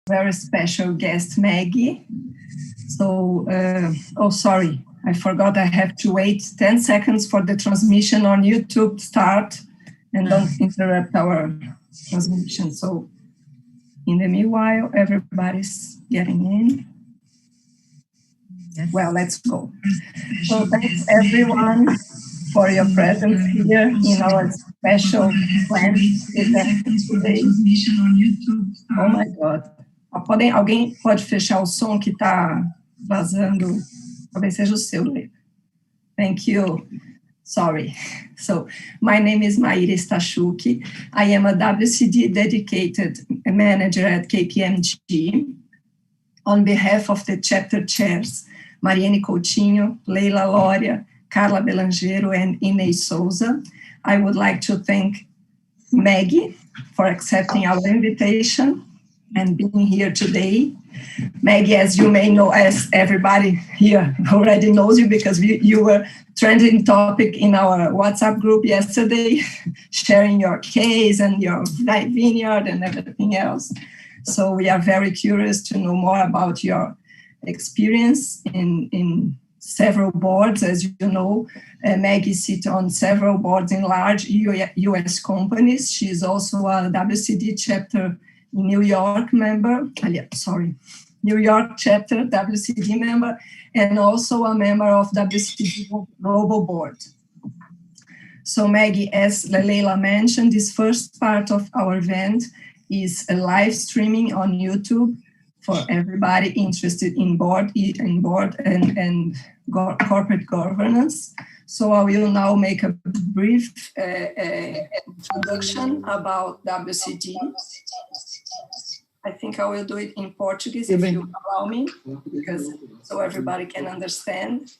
very special guest, Maggie. So, oh, sorry, I forgot I have to wait 10 seconds for the transmission on YouTube to start and don't interrupt our transmission. So, in the meanwhile, everybody's getting in. Yes. Well, let's go. So, thanks everyone for your presence here in our special planned event today. Oh my God. Alguém pode fechar o som que está vazando? Talvez seja o seu, Lê. Thank you. Sorry. So, my name is Maíra Stachuki. I am a WCD dedicated manager at KPMG. On behalf of the chapter chairs, Mariane Coutinho, Leila Lória, Carla Belangero, and Inês Souza, I would like to thank Maggie for accepting our invitation and being here today. Maggie, as you may know, as everybody here already knows you, because you were trending topic in our WhatsApp group yesterday, sharing your case and your vineyard and everything else. So we are very curious to know more about your experience in several boards. As you know, Maggie sits on several boards in large US companies. She is also a WCD chapter New York member, New York chapter WCD member, and also a member of WCD Global Board. So Maggie, as Leila mentioned, this first part of our event is a live streaming on YouTube for everybody interested in board and corporate governance. So I will now make a brief introduction about WCD. I think I will do it in Portuguese, if you allow me, because so everybody can understand.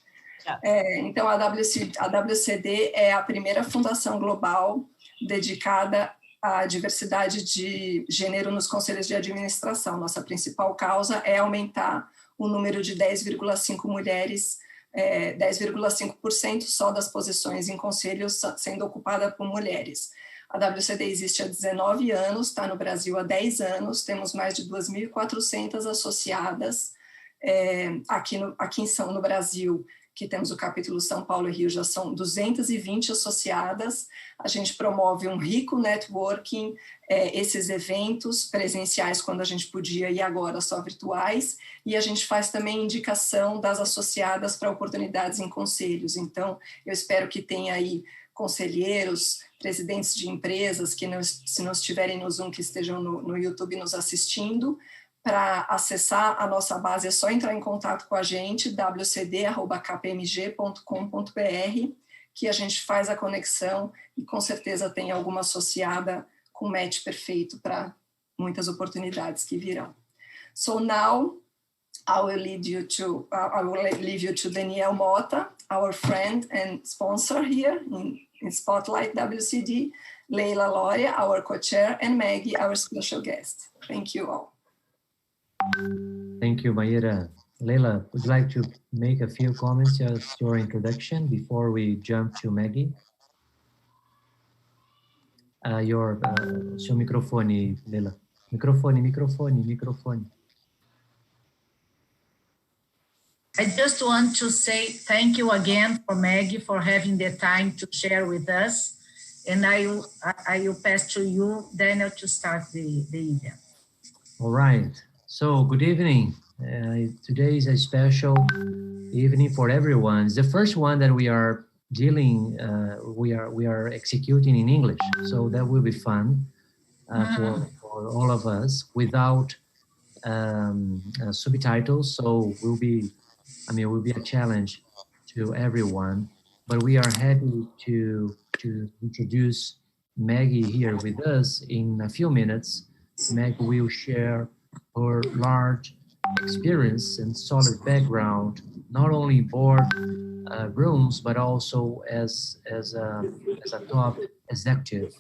Então, a WCD é a primeira fundação global dedicada à diversidade de gênero nos conselhos de administração. Nossa principal causa é aumentar o número de 10,5 mulheres, 10,5% só das posições em conselhos sendo ocupada por mulheres. A WCD existe há 19 anos, está no Brasil há 10 anos, temos mais de 2.400 associadas. Aqui no Brasil, que temos o capítulo São Paulo e Rio, já são 220 associadas. A gente promove um rico networking, esses eventos presenciais quando a gente podia e agora só virtuais, e a gente faz também indicação das associadas para oportunidades em conselhos. Então, eu espero que tenha aí conselheiros, presidentes de empresas que, se não estiverem no Zoom, que estejam no YouTube nos assistindo. Para acessar a nossa base é só entrar em contato com a gente, wcd@kpmg.com.br, que a gente faz a conexão e com certeza tem alguma associada com match perfeito para muitas oportunidades que virão. So now I will leave you to Daniel Mota, our friend and sponsor here in Spotlight WCD, Leila Lória, our co-chair, and Maggie, our special guest. Thank you all. Thank you, Maíra. Leila, would you like to make a few comments as your introduction before we jump to Maggie? Seu microfone, Leila. Microfone. I just want to say thank you again for Maggie for having the time to share with us. And I will pass to you, Daniel, to start the event. All right. So, good evening. Today is a special evening for everyone. It's the first one that we are we are executing in English. So that will be fun for all of us without subtitles. So will be a challenge to everyone. But we are happy to introduce Maggie here with us in a few minutes. Maggie will share her large experience and solid background, not only in board rooms, but also as a top executive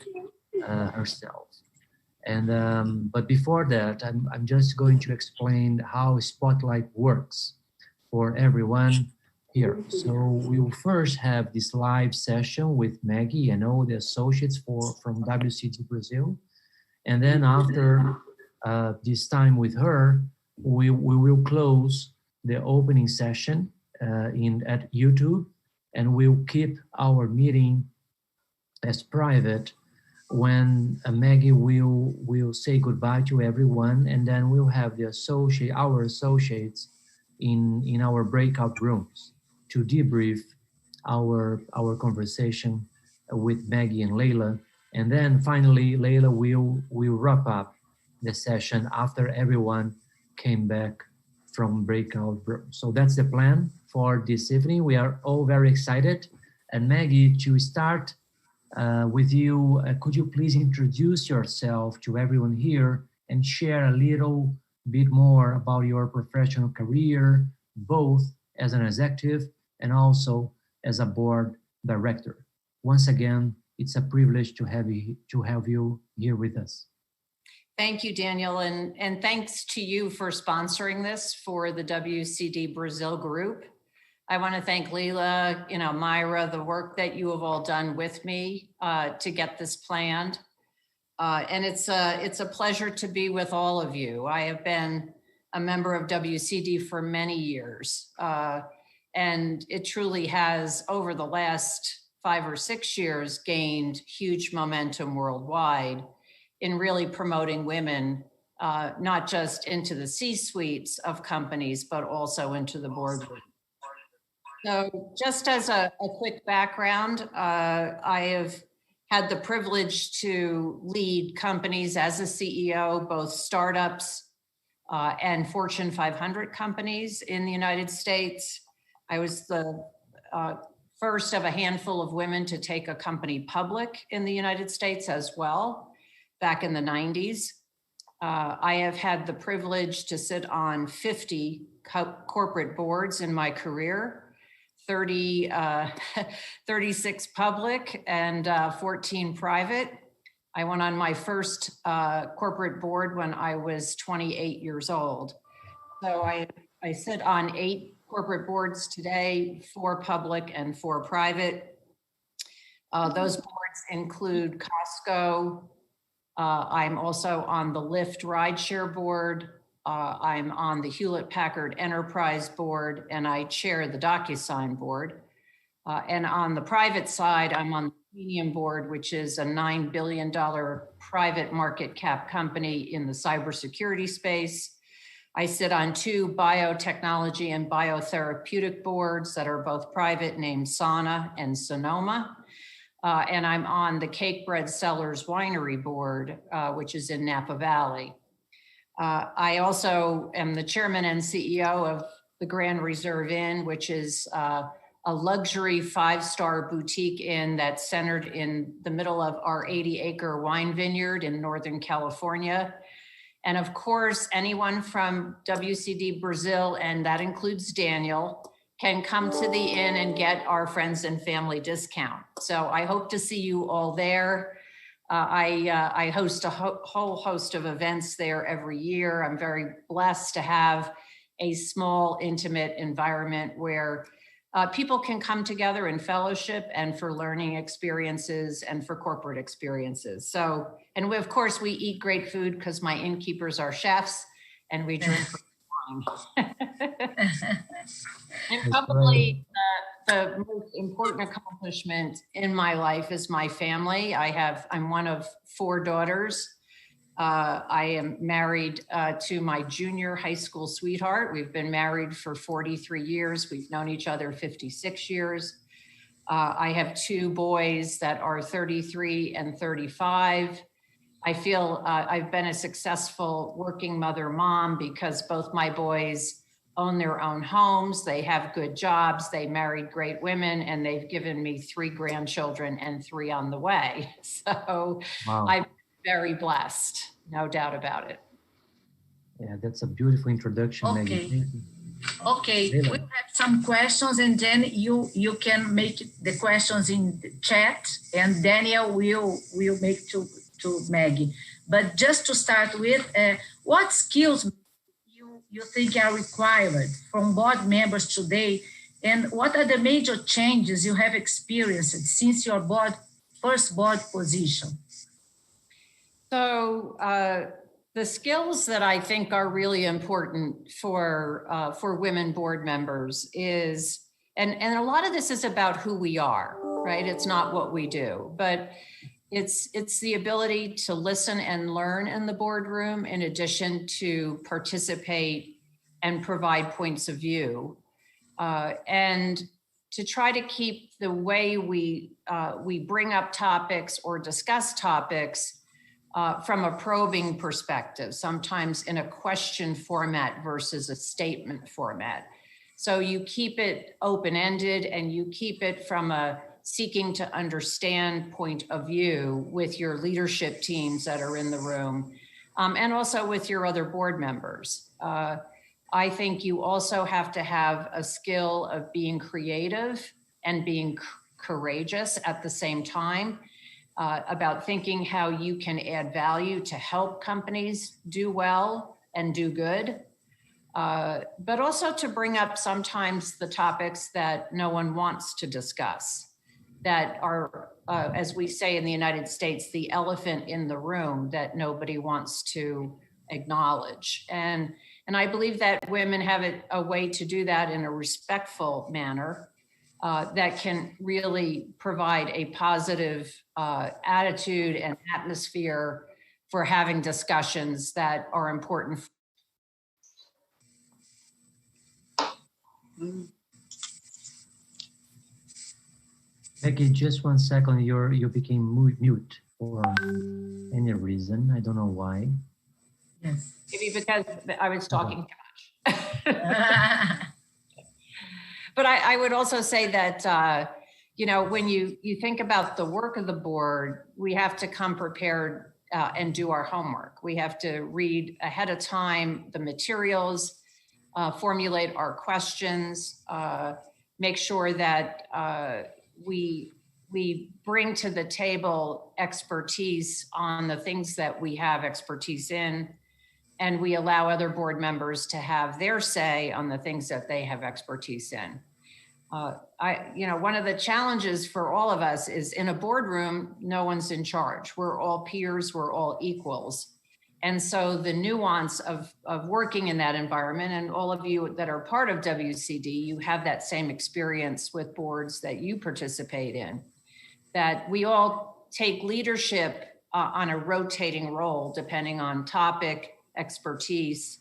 herself. And but before that, I'm just going to explain how Spotlight works for everyone here. So we will first have this live session with Maggie and all the associates from WCD Brazil. And then after this time with her, we will close the opening session at YouTube, and we'll keep our meeting as private when Maggie will say goodbye to everyone, and then we'll have our associates in our breakout rooms to debrief our conversation with Maggie and Leila. And then finally, Leila will wrap up the session after everyone came back from breakout rooms. So that's the plan for this evening. We are all very excited. And Maggie, to start with you, could you please introduce yourself to everyone here and share a little bit more about your professional career, both as an executive and also as a board director? Once again, it's a privilege to have you here with us. Thank you, Daniel, and thanks to you for sponsoring this for the WCD Brazil group. I want to thank Leila, Myra, the work that you have all done with me to get this planned. And it's a pleasure to be with all of you. I have been a member of WCD for many years. And it truly has, over the last 5 or 6 years, gained huge momentum worldwide in really promoting women, not just into the C-suites of companies, but also into the boardroom. So just as a quick background, I have had the privilege to lead companies as a CEO, both startups and Fortune 500 companies in the United States. I was the first of a handful of women to take a company public in the United States as well, back in the 90s. I have had the privilege to sit on 50 corporate boards in my career, 36 public and 14 private. I went on my first corporate board when I was 28 years old. So I sit on 8 corporate boards today, 4 public and 4 private. Those boards include Costco. I'm also on the Lyft rideshare board. I'm on the Hewlett-Packard Enterprise board, and I chair the DocuSign board. And on the private side, I'm on the Medium board, which is a $9 billion private market cap company in the cybersecurity space. I sit on 2 biotechnology and biotherapeutic boards that are both private, named Sana and Sonoma. And I'm on the Cakebread Cellars Winery board, which is in Napa Valley. I also am the chairman and CEO of the Grand Reserve Inn, which is a luxury 5-star boutique inn that's centered in the middle of our 80-acre wine vineyard in Northern California. And of course, anyone from WCD Brazil, and that includes Daniel, can come to the inn and get our friends and family discount. So I hope to see you all there. I host a whole host of events there every year. I'm very blessed to have a small, intimate environment where people can come together in fellowship and for learning experiences and for corporate experiences. So, and of course, we eat great food because my innkeepers are chefs, and we drink wine. And probably the most important accomplishment in my life is my family. I'm one of 4 daughters. I am married to my junior high school sweetheart. We've been married for 43 years. We've known each other 56 years. I have 2 boys that are 33 and 35. I feel I've been a successful working mom because both my boys own their own homes. They have good jobs. They married great women, and they've given me 3 grandchildren and 3 on the way. So wow. I'm very blessed, no doubt about it. Yeah, that's a beautiful introduction, okay. Maggie. Okay, we have some questions, and then you can make the questions in the chat, and Daniel will make to Maggie. But just to start with, what skills you think are required from board members today, and what are the major changes you have experienced since your first board position? So The skills that I think are really important for women board members is, and a lot of this is about who we are, right? It's not what we do, but it's the ability to listen and learn in the boardroom, in addition to participate and provide points of view, and to try to keep the way we bring up topics or discuss topics from a probing perspective, sometimes in a question format versus a statement format. So you keep it open-ended and you keep it from a seeking to understand point of view with your leadership teams that are in the room, and also with your other board members. I think you also have to have a skill of being creative and being courageous at the same time, about thinking how you can add value to help companies do well and do good, but also to bring up sometimes the topics that no one wants to discuss, that are, as we say in the United States, the elephant in the room that nobody wants to acknowledge. And I believe that women have a way to do that in a respectful manner that can really provide a positive attitude and atmosphere for having discussions that are important. Becky, just 1 second. You became mute for any reason. I don't know why. Yes. Maybe because I was talking too much. But I would also say that, you know, when you think about the work of the board, we have to come prepared and do our homework. We have to read ahead of time the materials, formulate our questions, make sure that we bring to the table expertise on the things that we have expertise in, and we allow other board members to have their say on the things that they have expertise in. One of the challenges for all of us is in a boardroom, no one's in charge. We're all peers, we're all equals. And so the nuance of working in that environment, and all of you that are part of WCD, you have that same experience with boards that you participate in, that we all take leadership on a rotating role depending on topic, expertise,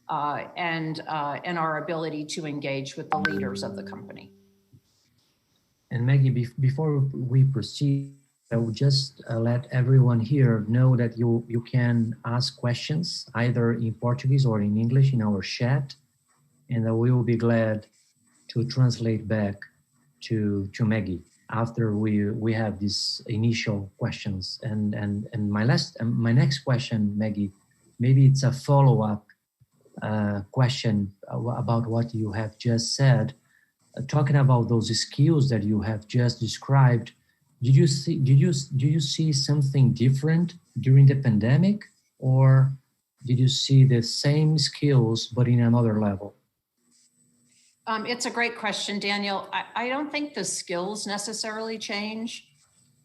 and our ability to engage with the leaders of the company. And Maggie, before we proceed, I would just let everyone here know that you can ask questions either in Portuguese or in English in our chat, and we will be glad to translate back to Maggie after we have these initial questions. And my next question, Maggie, maybe it's a follow-up question about what you have just said. Talking about those skills that you have just described, did you see something different during the pandemic, or did you see the same skills but in another level? It's a great question, Daniel. I don't think the skills necessarily change,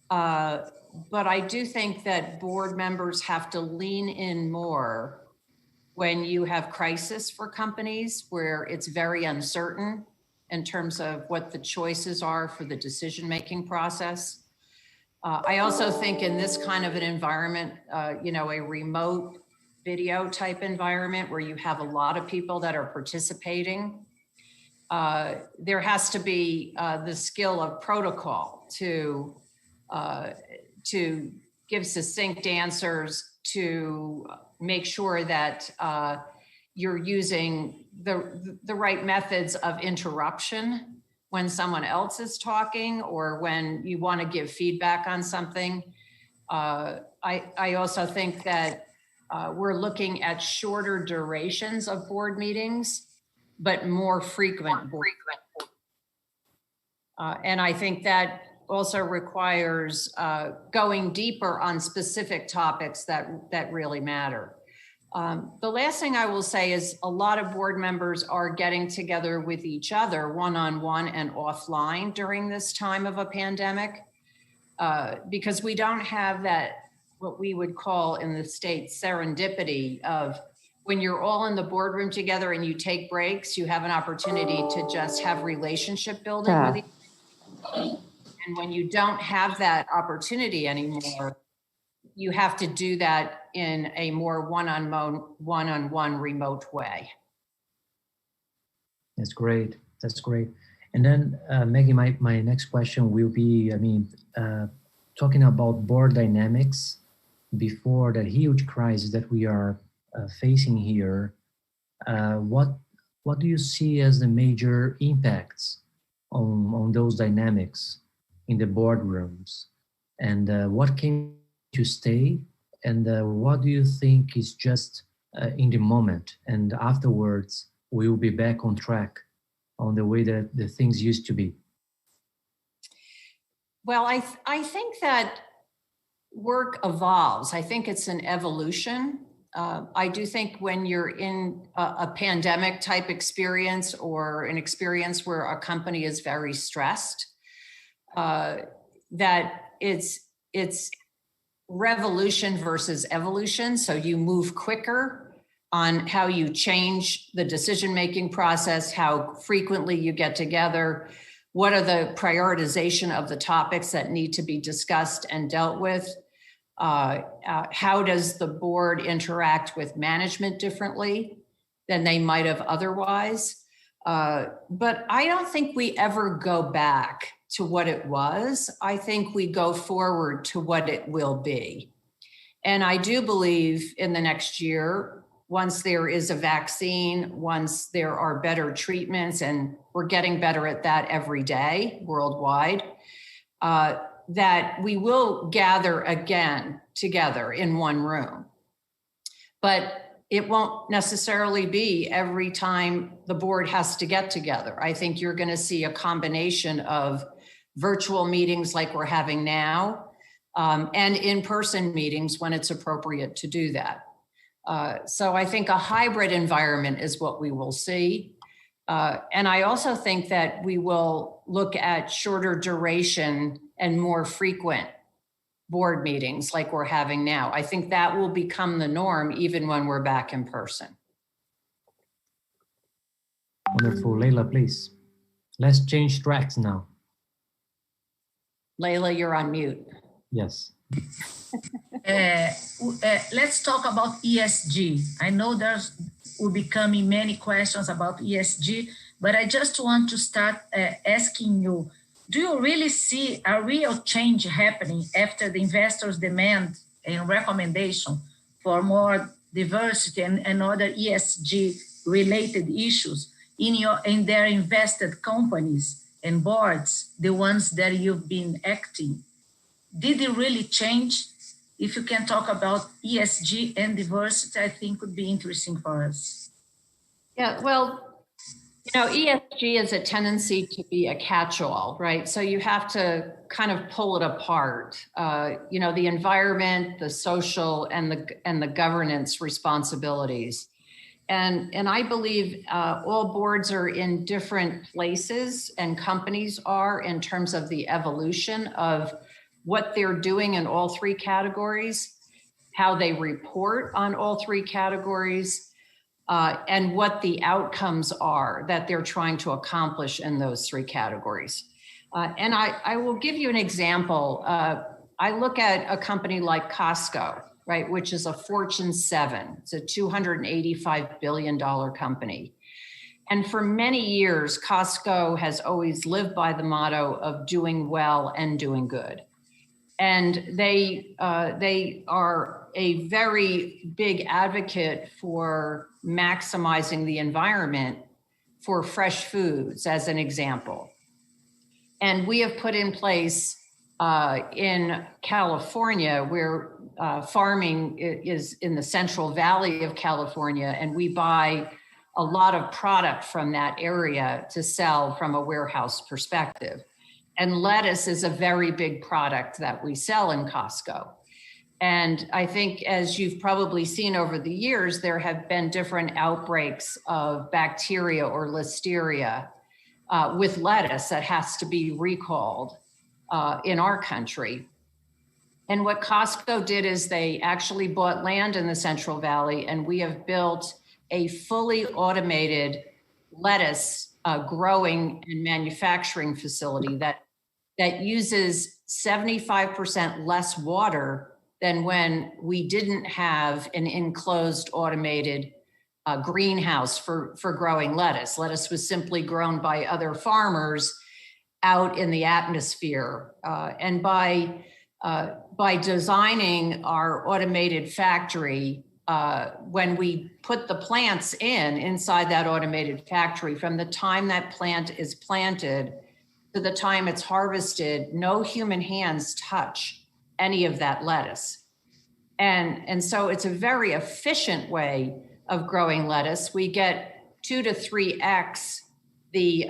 but I do think that board members have to lean in more when you have crisis for companies where it's very uncertain in terms of what the choices are for the decision-making process. I also think in this kind of an environment, a remote video type environment where you have a lot of people that are participating, there has to be the skill of protocol to give succinct answers, to make sure that you're using the right methods of interruption when someone else is talking or when you want to give feedback on something. I also think that we're looking at shorter durations of board meetings, but more frequent. And I think that also requires going deeper on specific topics that really matter. The last thing I will say is a lot of board members are getting together with each other one-on-one and offline during this time of a pandemic, because we don't have that what we would call in the States serendipity of when you're all in the boardroom together and you take breaks, you have an opportunity to just have relationship building with each other. And when you don't have that opportunity anymore, you have to do that in a more one-on-one remote way. That's great. That's great. And then, Maggie, my next question will be, talking about board dynamics before that huge crisis that we are facing here, what do you see as the major impacts on those dynamics in the boardrooms? And what came to stay? And what do you think is just in the moment? And afterwards, we will be back on track on the way that the things used to be? Well, I think that work evolves. I think it's an evolution. I do think when you're in a pandemic type experience or an experience where a company is very stressed, that it's revolution versus evolution. So you move quicker on how you change the decision-making process, how frequently you get together, what are the prioritization of the topics that need to be discussed and dealt with. How does the board interact with management differently than they might have otherwise? But I don't think we ever go back to what it was. I think we go forward to what it will be. And I do believe in the next year, once there is a vaccine, once there are better treatments, and we're getting better at that every day worldwide, that we will gather again together in one room. But it won't necessarily be every time the board has to get together. I think you're going to see a combination of virtual meetings like we're having now, and in-person meetings when it's appropriate to do that. So I think a hybrid environment is what we will see. And I also think that we will look at shorter duration and more frequent board meetings like we're having now. I think that will become the norm even when we're back in person. Wonderful. Leila, please. Let's change tracks now. Leila, you're on mute. Yes. Let's talk about ESG. I know will be coming many questions about ESG, but I just want to start asking you, do you really see a real change happening after the investors' demand and recommendation for more diversity and other ESG-related issues in their invested companies and boards, the ones that you've been acting? Did it really change? If you can talk about ESG and diversity, I think would be interesting for us. Yeah, well, ESG is a tendency to be a catch-all, right? So you have to kind of pull it apart. The environment, the social, and the governance responsibilities. And I believe all boards are in different places, and companies are in terms of the evolution of what they're doing in all three categories, how they report on all three categories, and what the outcomes are that they're trying to accomplish in those three categories. And I will give you an example. I look at a company like Costco, right, which is a Fortune 7. It's a $285 billion company. And for many years, Costco has always lived by the motto of doing well and doing good. And they are a very big advocate for maximizing the environment for fresh foods, as an example. And we have put in place in California, where farming is in the Central Valley of California, and we buy a lot of product from that area to sell from a warehouse perspective. And lettuce is a very big product that we sell in Costco. And I think, as you've probably seen over the years, there have been different outbreaks of bacteria or listeria with lettuce that has to be recalled in our country. And what Costco did is they actually bought land in the Central Valley, and we have built a fully automated lettuce growing and manufacturing facility that uses 75% less water than when we didn't have an enclosed automated greenhouse for growing lettuce. Lettuce was simply grown by other farmers out in the atmosphere. And by designing our automated factory, when we put the plants inside that automated factory, from the time that plant is planted to the time it's harvested, no human hands touch any of that lettuce. And so it's a very efficient way of growing lettuce. We get 2 to 3x the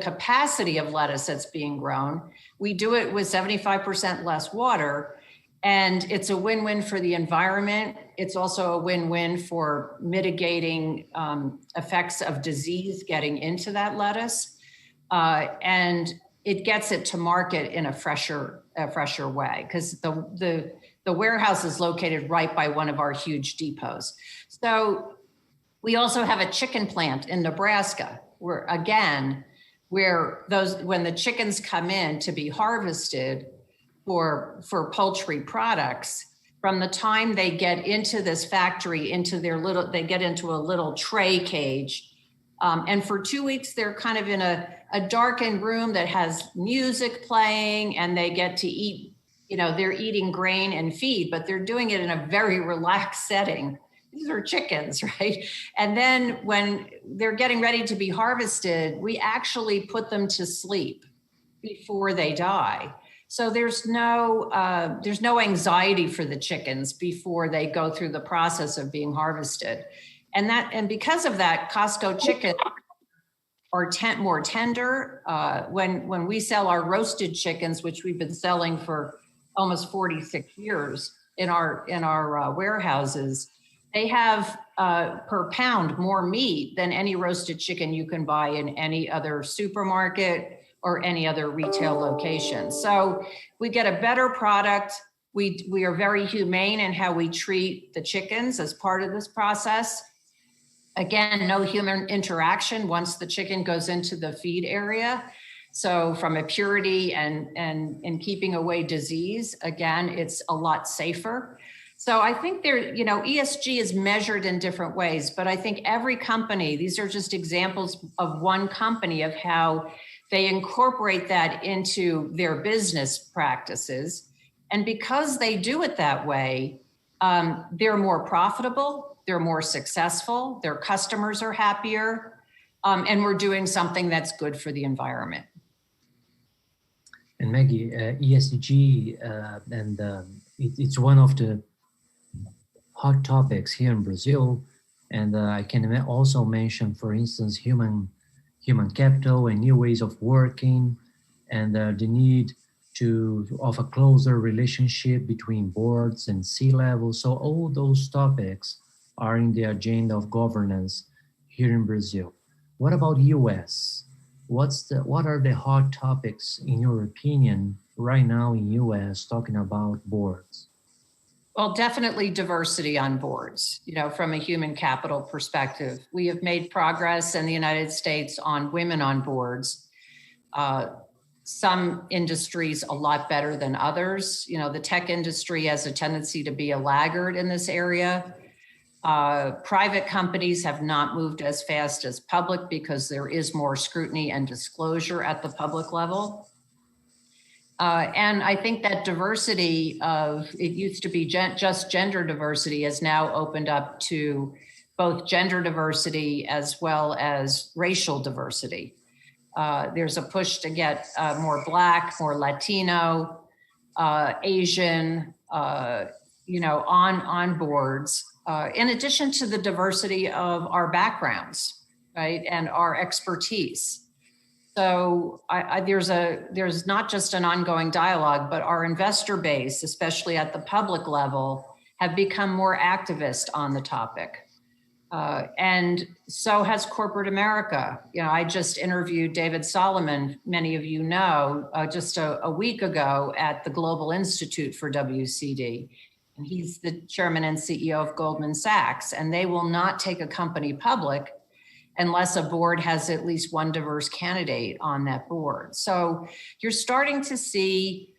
capacity of lettuce that's being grown. We do it with 75% less water, and it's a win-win for the environment. It's also a win-win for mitigating effects of disease getting into that lettuce, and it gets it to market in a fresher way, because the warehouse is located right by one of our huge depots. So we also have a chicken plant in Nebraska, where when the chickens come in to be harvested for poultry products, from the time they get into this factory, they get into a little tray cage. And for 2 weeks, they're kind of in a darkened room that has music playing, and they get to eat, they're eating grain and feed, but they're doing it in a very relaxed setting. These are chickens, right? And then when they're getting ready to be harvested, we actually put them to sleep before they die. So there's no anxiety for the chickens before they go through the process of being harvested. And because of that, Costco chickens are more tender. When we sell our roasted chickens, which we've been selling for almost 46 years in our warehouses, they have per pound more meat than any roasted chicken you can buy in any other supermarket or any other retail location. So we get a better product. We are very humane in how we treat the chickens as part of this process. Again, no human interaction once the chicken goes into the feed area. So from a purity and keeping away disease, again, it's a lot safer. So I think ESG is measured in different ways, but I think every company, these are just examples of one company of how they incorporate that into their business practices. And because they do it that way, they're more profitable, they're more successful, their customers are happier, and we're doing something that's good for the environment. And Maggie, ESG, it's one of the hot topics here in Brazil. And I can also mention, for instance, human capital and new ways of working, and the need of a closer relationship between boards and C-level. So all those topics are in the agenda of governance here in Brazil. What about US? What are the hot topics, in your opinion, right now in US talking about boards? Well, definitely diversity on boards, from a human capital perspective. We have made progress in the United States on women on boards. Some industries a lot better than others. The tech industry has a tendency to be a laggard in this area. Private companies have not moved as fast as public because there is more scrutiny and disclosure at the public level. And I think that diversity it used to be just gender diversity has now opened up to both gender diversity as well as racial diversity. There's a push to get more Black, more Latino, Asian, on boards, in addition to the diversity of our backgrounds, right, and our expertise. So there's not just an ongoing dialogue, but our investor base, especially at the public level, have become more activist on the topic. And so has corporate America. You know, I just interviewed David Solomon, many of you know, just a week ago at the Global Institute for WCD. And he's the chairman and CEO of Goldman Sachs. And they will not take a company public unless a board has at least one diverse candidate on that board. So you're starting to see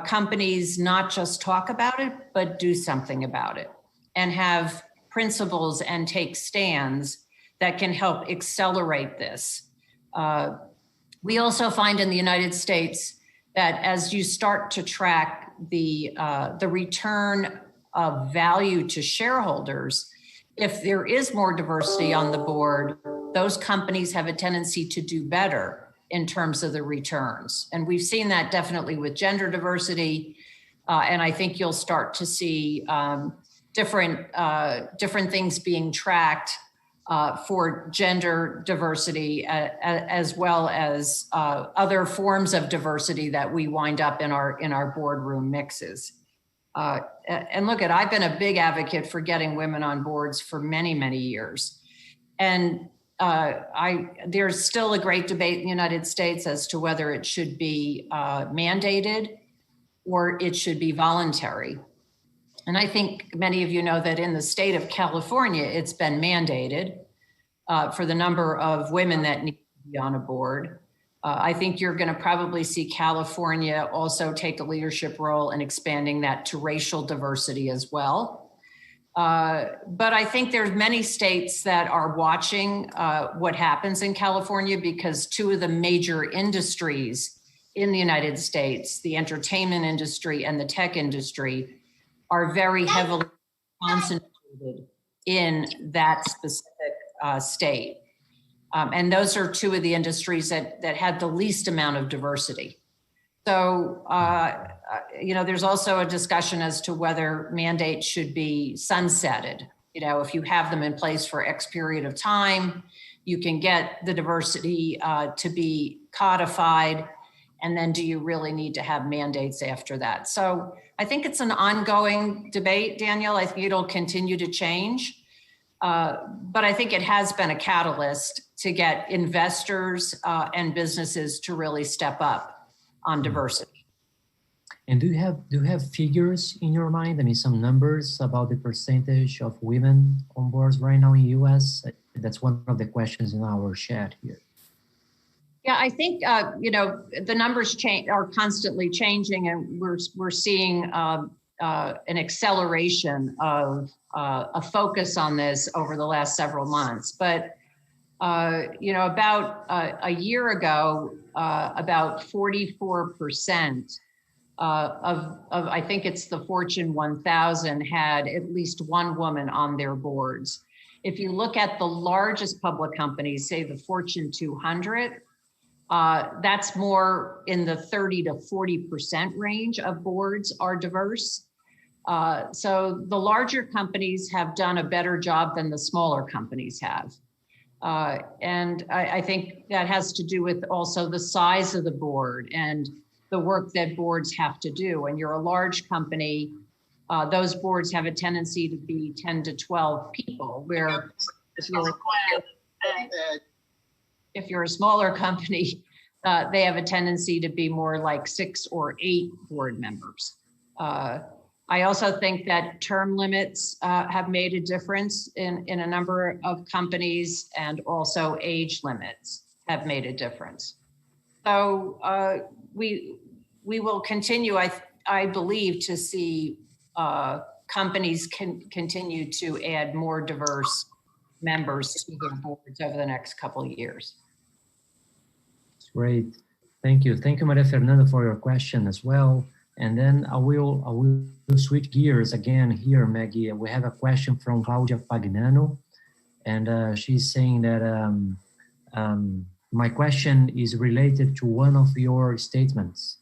companies not just talk about it, but do something about it and have principles and take stands that can help accelerate this. We also find in the United States that as you start to track the return of value to shareholders, if there is more diversity on the board, those companies have a tendency to do better in terms of the returns. And we've seen that definitely with gender diversity. And I think you'll start to see different things being tracked for gender diversity, as well as other forms of diversity that we wind up in our boardroom mixes. And look, I've been a big advocate for getting women on boards for many, many years. And there's still a great debate in the United States as to whether it should be mandated or it should be voluntary. And I think many of you know that in the state of California, it's been mandated for the number of women that need to be on a board. I think you're going to probably see California also take a leadership role in expanding that to racial diversity as well. But I think there's many states that are watching what happens in California, because two of the major industries in the United States, the entertainment industry and the tech industry, are very heavily concentrated in that specific state. And those are two of the industries that had the least amount of diversity. So, there's also a discussion as to whether mandates should be sunsetted. You know, if you have them in place for X period of time, you can get the diversity to be codified. And then do you really need to have mandates after that? So I think it's an ongoing debate, Daniel. I think it'll continue to change. But I think it has been a catalyst to get investors and businesses to really step up on diversity. And do you have figures in your mind? I mean, some numbers about the percentage of women on boards right now in the US? That's one of the questions in our chat here. Yeah, I think the numbers are constantly changing, and we're seeing an acceleration of a focus on this over the last several months. But about a year ago, about 44% of I think it's the Fortune 1000 had at least one woman on their boards. If you look at the largest public companies, say the Fortune 200, that's more in the 30 to 40% range of boards are diverse. So the larger companies have done a better job than the smaller companies have. And I think that has to do with also the size of the board and the work that boards have to do. When you're a large company, those boards have a tendency to be 10 to 12 people, where if you're a smaller company, they have a tendency to be more like 6 or 8 board members. I also think that term limits have made a difference in a number of companies, and also age limits have made a difference. So we will continue, I believe, to see companies continue to add more diverse members to their boards over the next couple of years. Great, thank you. Thank you, Maria Fernanda, for your question as well. And then I will switch gears again here, Maggie. We have a question from Claudia Pagnano, and she's saying that my question is related to one of your statements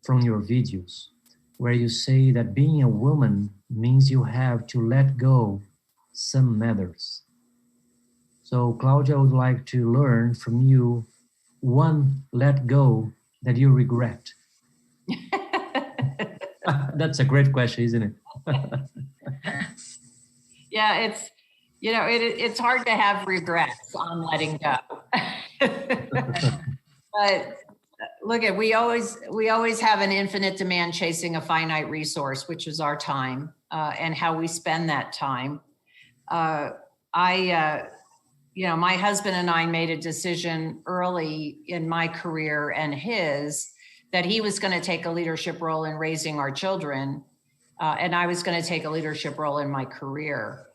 from your videos, where you say that being a woman means you have to let go some matters. So Claudia would like to learn from you one let go that you regret. That's a great question, isn't it? Yeah, It's hard to have regrets on letting go. But look we always have an infinite demand chasing a finite resource, which is our time, and how we spend that time. My husband and I made a decision early in my career and his that he was going to take a leadership role in raising our children, and I was going to take a leadership role in my career.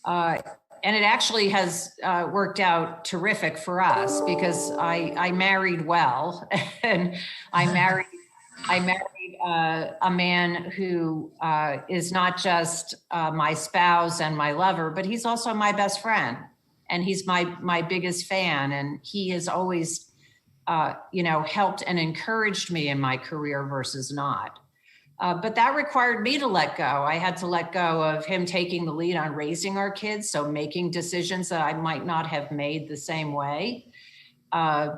And it actually has worked out terrific for us because I married well, and I married a man who is not just my spouse and my lover, but he's also my best friend, and he's my biggest fan, and he has always helped and encouraged me in my career versus not. But that required me to let go. I had to let go of him taking the lead on raising our kids, so making decisions that I might not have made the same way. I've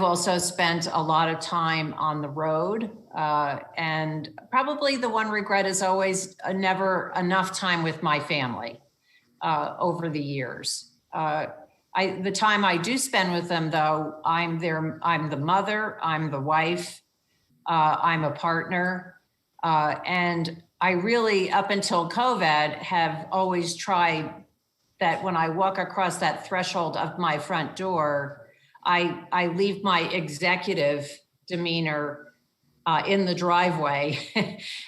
also spent a lot of time on the road, and probably the one regret is always never enough time with my family over the years. The time I do spend with them, though, I'm the mother, I'm the wife, I'm a partner, and I really, up until COVID, have always tried that when I walk across that threshold of my front door, I leave my executive demeanor in the driveway,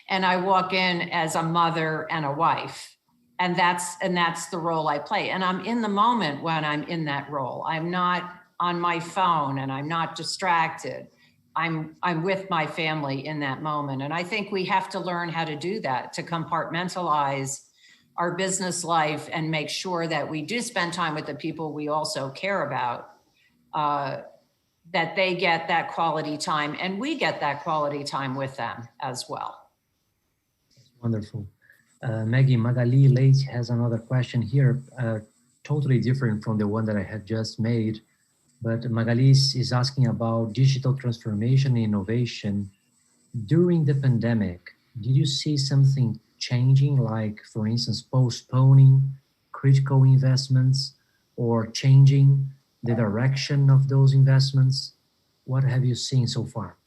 and I walk in as a mother and a wife, and that's the role I play. And I'm in the moment when I'm in that role. I'm not on my phone, and I'm not distracted. I'm with my family in that moment. And I think we have to learn how to do that, to compartmentalize our business life and make sure that we do spend time with the people we also care about, that they get that quality time and we get that quality time with them as well. That's wonderful. Maggie, Magali Leite has another question here, totally different from the one that I had just made. But Magali is asking about digital transformation and innovation. During the pandemic, did you see something changing, like, for instance, postponing critical investments or changing the direction of those investments? What have you seen so far?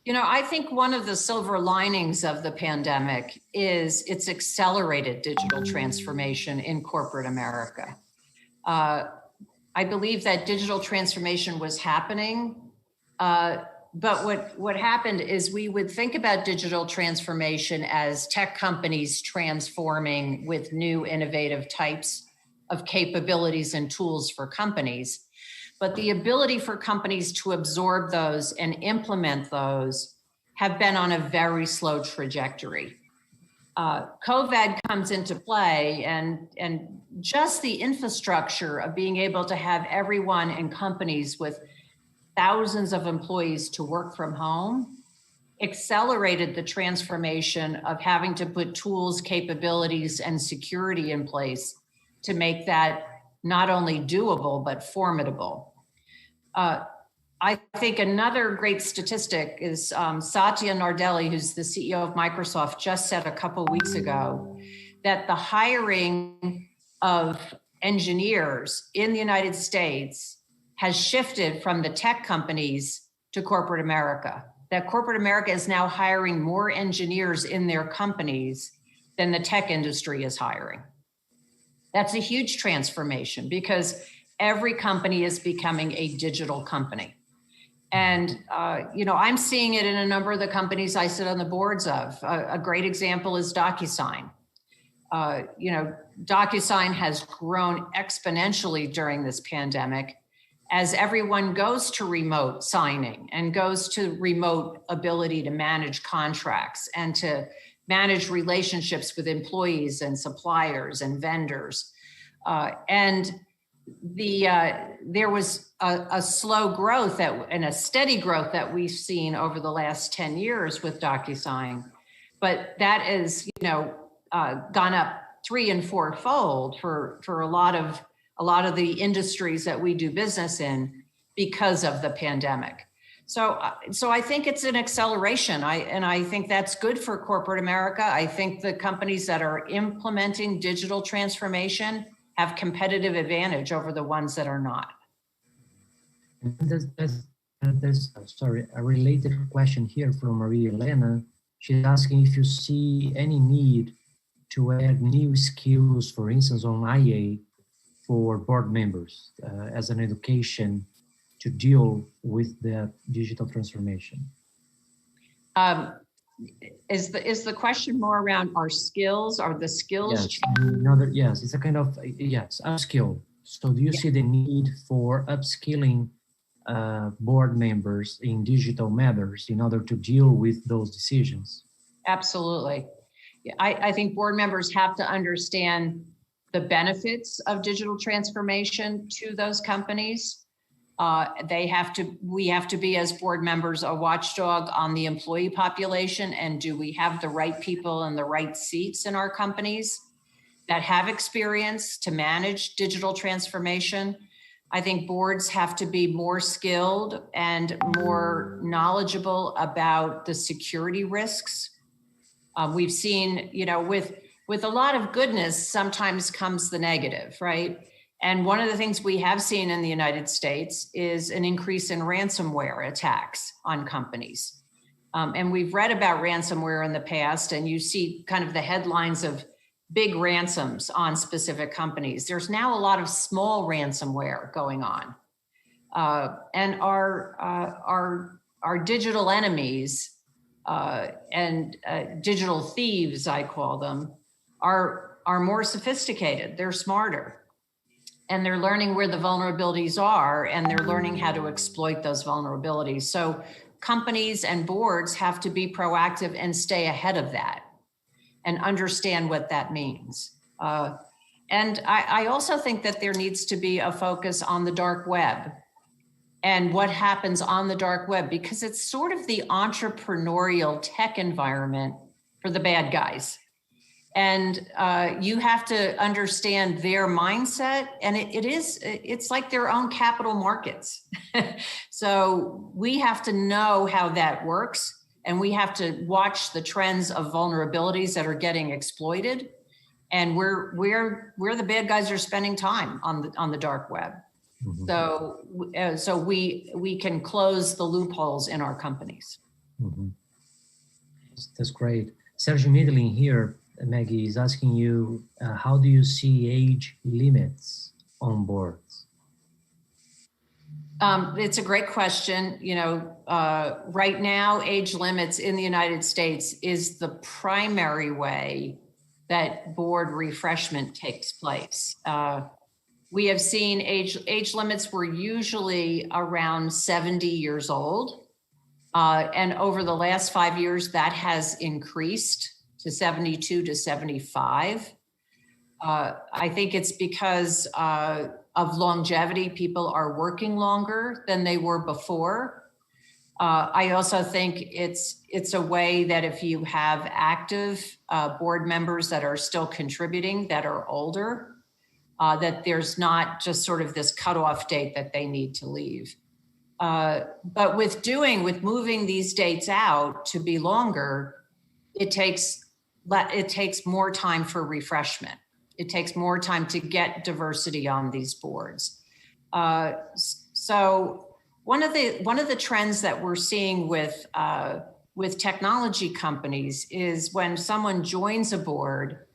I think one of the silver linings of the pandemic is it's accelerated digital transformation in corporate America. I believe that digital transformation was happening, but what happened is we would think about digital transformation as tech companies transforming with new innovative types of capabilities and tools for companies. But the ability for companies to absorb those and implement those have been on a very slow trajectory. COVID comes into play, and just the infrastructure of being able to have everyone in companies with thousands of employees to work from home accelerated the transformation of having to put tools, capabilities, and security in place to make that not only doable, but formidable. I think another great statistic is Satya Nadella, who's the CEO of Microsoft, just said a couple of weeks ago that the hiring of engineers in the United States has shifted from the tech companies to corporate America. That corporate America is now hiring more engineers in their companies than the tech industry is hiring. That's a huge transformation because every company is becoming a digital company. And, I'm seeing it in a number of the companies I sit on the boards of. A great example is DocuSign. DocuSign has grown exponentially during this pandemic as everyone goes to remote signing and goes to remote ability to manage contracts and to manage relationships with employees and suppliers and vendors. There was a slow growth and a steady growth that we've seen over the last 10 years with DocuSign, but that has gone up 3- and 4-fold for a lot of the industries that we do business in because of the pandemic. So I think it's an acceleration. I think that's good for corporate America. I think the companies that are implementing digital transformation have competitive advantage over the ones that are not. There's a related question here from Maria Elena. She's asking if you see any need to add new skills, for instance, on IA for board members as an education to deal with the digital transformation. Is the question more around our skills? Are the skills? Yes, it's a kind of, yes, upskill. So do you see the need for upskilling board members in digital matters in order to deal with those decisions? Absolutely. I think board members have to understand the benefits of digital transformation to those companies. We have to be, as board members, a watchdog on the employee population. And do we have the right people in the right seats in our companies that have experience to manage digital transformation? I think boards have to be more skilled and more knowledgeable about the security risks. We've seen, with a lot of goodness, sometimes comes the negative, right? And one of the things we have seen in the United States is an increase in ransomware attacks on companies. And we've read about ransomware in the past, and you see kind of the headlines of big ransoms on specific companies. There's now a lot of small ransomware going on. And our digital enemies and digital thieves, I call them, are more sophisticated. They're smarter. And they're learning where the vulnerabilities are, and they're learning how to exploit those vulnerabilities. So companies and boards have to be proactive and stay ahead of that and understand what that means. And I also think that there needs to be a focus on the dark web and what happens on the dark web, because it's sort of the entrepreneurial tech environment for the bad guys. And you have to understand their mindset, and it's like their own capital markets. So we have to know how that works, and we have to watch the trends of vulnerabilities that are getting exploited, and where the bad guys are spending time on the dark web. Mm-hmm. So we can close the loopholes in our companies. Mm-hmm. That's great. Sergio Midlin here, Maggie, is asking you, how do you see age limits on boards? It's a great question. Right now, age limits in the United States is the primary way that board refreshment takes place. We have seen age limits were usually around 70 years old. And over the last 5 years, that has increased to 72 to 75. I think it's because of longevity. People are working longer than they were before. I also think it's a way that if you have active board members that are still contributing, that are older, that there's not just sort of this cutoff date that they need to leave. But with moving these dates out to be longer, it takes more time for refreshment. It takes more time to get diversity on these boards. So one of the trends that we're seeing with technology companies is when someone joins a board,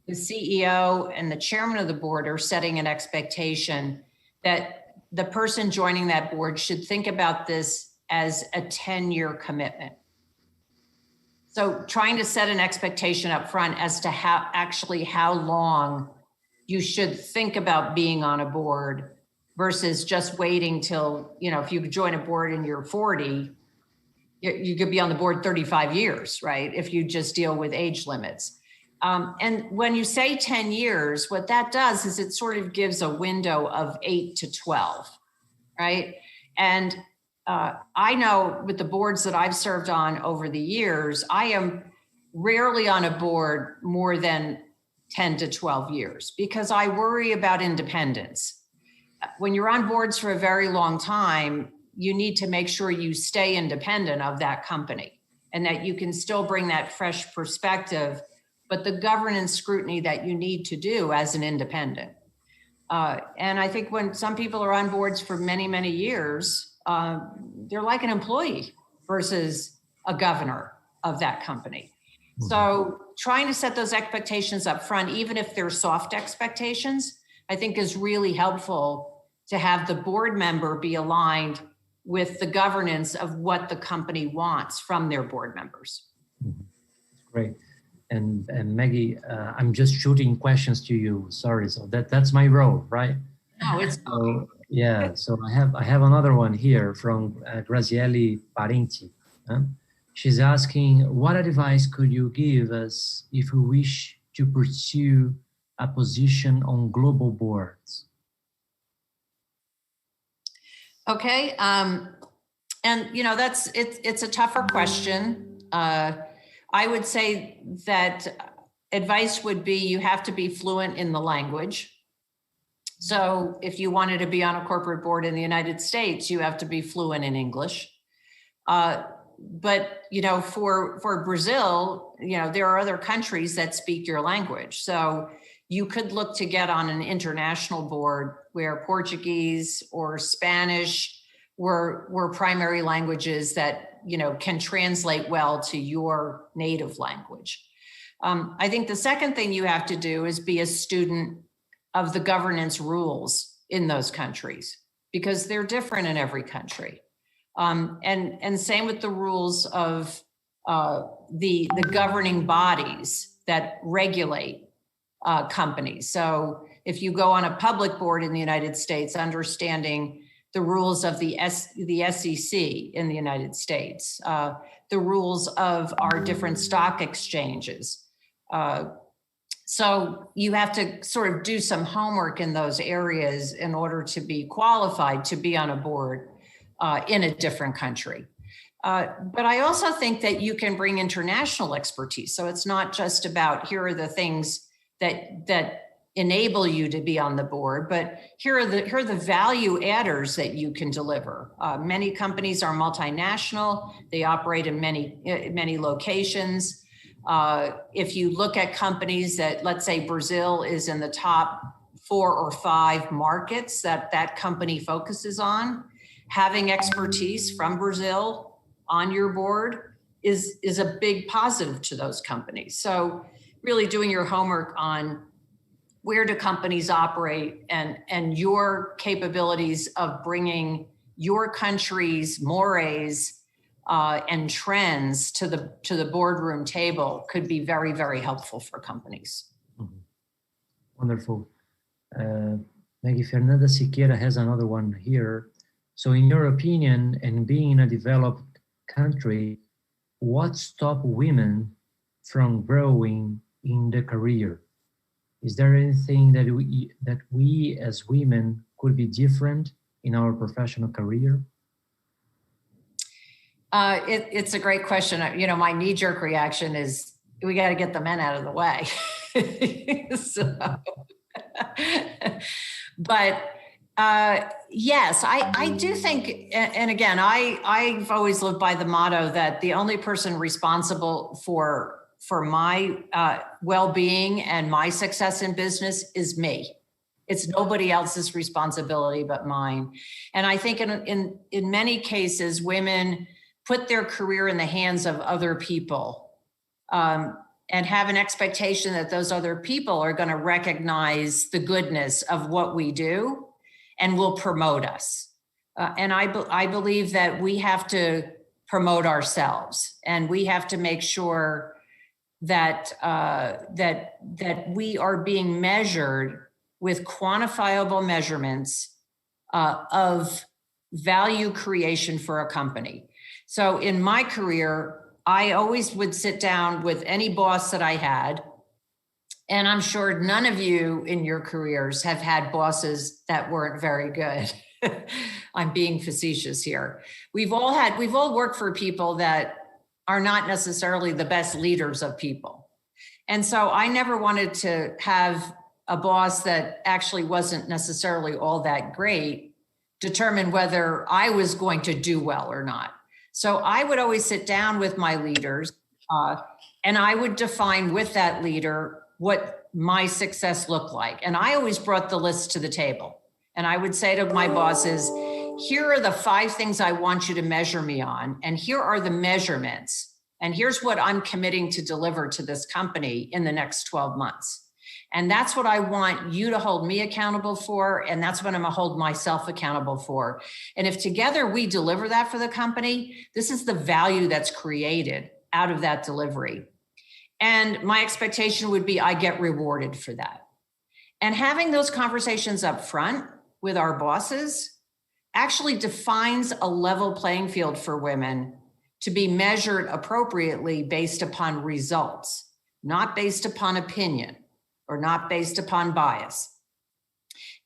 the CEO and the chairman of the board are setting an expectation that the person joining that board should think about this as a 10-year commitment. So trying to set an expectation up front as to how long you should think about being on a board versus just waiting till, if you join a board and you're 40, you could be on the board 35 years, right? If you just deal with age limits. And when you say 10 years, what that does is it sort of gives a window of 8 to 12, right? And I know with the boards that I've served on over the years, I am rarely on a board more than 10 to 12 years because I worry about independence. When you're on boards for a very long time, you need to make sure you stay independent of that company and that you can still bring that fresh perspective, but the governance scrutiny that you need to do as an independent. And I think when some people are on boards for many, many years, they're like an employee versus a governor of that company. So trying to set those expectations up front, even if they're soft expectations, I think is really helpful to have the board member be aligned with the governance of what the company wants from their board members. Great. And Maggie, I'm just shooting questions to you. Sorry, so that's my role, right? No, it's so, yeah. So I have another one here from Grazielli Parenti. She's asking, what advice could you give us if we wish to pursue a position on global boards? Okay, and it's a tougher question. I would say that advice would be you have to be fluent in the language. So if you wanted to be on a corporate board in the United States, you have to be fluent in English. But for Brazil, there are other countries that speak your language. So you could look to get on an international board where Portuguese or Spanish were primary languages that can translate well to your native language. I think the second thing you have to do is be a student of the governance rules in those countries, because they're different in every country. And same with the rules of the governing bodies that regulate companies. So if you go on a public board in the United States, understanding the rules of the SEC in the United States, the rules of our different stock exchanges. So you have to sort of do some homework in those areas in order to be qualified to be on a board in a different country. But I also think that you can bring international expertise. So it's not just about here are the things that enable you to be on the board, but here are the value adders that you can deliver. Many companies are multinational. They operate in many locations. If you look at companies that, let's say Brazil is in the top 4 or 5 markets that company focuses on, having expertise from Brazil on your board is a big positive to those companies. So really doing your homework on where do companies operate and your capabilities of bringing your country's mores and trends to the boardroom table could be very, very helpful for companies. Mm-hmm. Wonderful. Maggie, Fernanda Siqueira has another one here. So in your opinion, and being in a developed country, what stops women from growing in the career? Is there anything that we as women could be different in our professional career? It's a great question. My knee-jerk reaction is we got to get the men out of the way. But yes, I do think, and again, I've always lived by the motto that the only person responsible for my well-being and my success in business is me. It's nobody else's responsibility but mine. And I think in many cases, women put their career in the hands of other people and have an expectation that those other people are going to recognize the goodness of what we do and will promote us. And I believe that we have to promote ourselves, and we have to make sure that we are being measured with quantifiable measurements of value creation for a company. So in my career, I always would sit down with any boss that I had, and I'm sure none of you in your careers have had bosses that weren't very good. I'm being facetious here. We've all worked for people that are not necessarily the best leaders of people. And so I never wanted to have a boss that actually wasn't necessarily all that great determine whether I was going to do well or not. So I would always sit down with my leaders and I would define with that leader what my success looked like. And I always brought the list to the table. And I would say to my bosses, here are the 5 things I want you to measure me on. And here are the measurements. And here's what I'm committing to deliver to this company in the next 12 months. And that's what I want you to hold me accountable for. And that's what I'm gonna hold myself accountable for. And if together we deliver that for the company, this is the value that's created out of that delivery. And my expectation would be I get rewarded for that. And having those conversations up front with our bosses actually defines a level playing field for women to be measured appropriately based upon results, not based upon opinion or not based upon bias.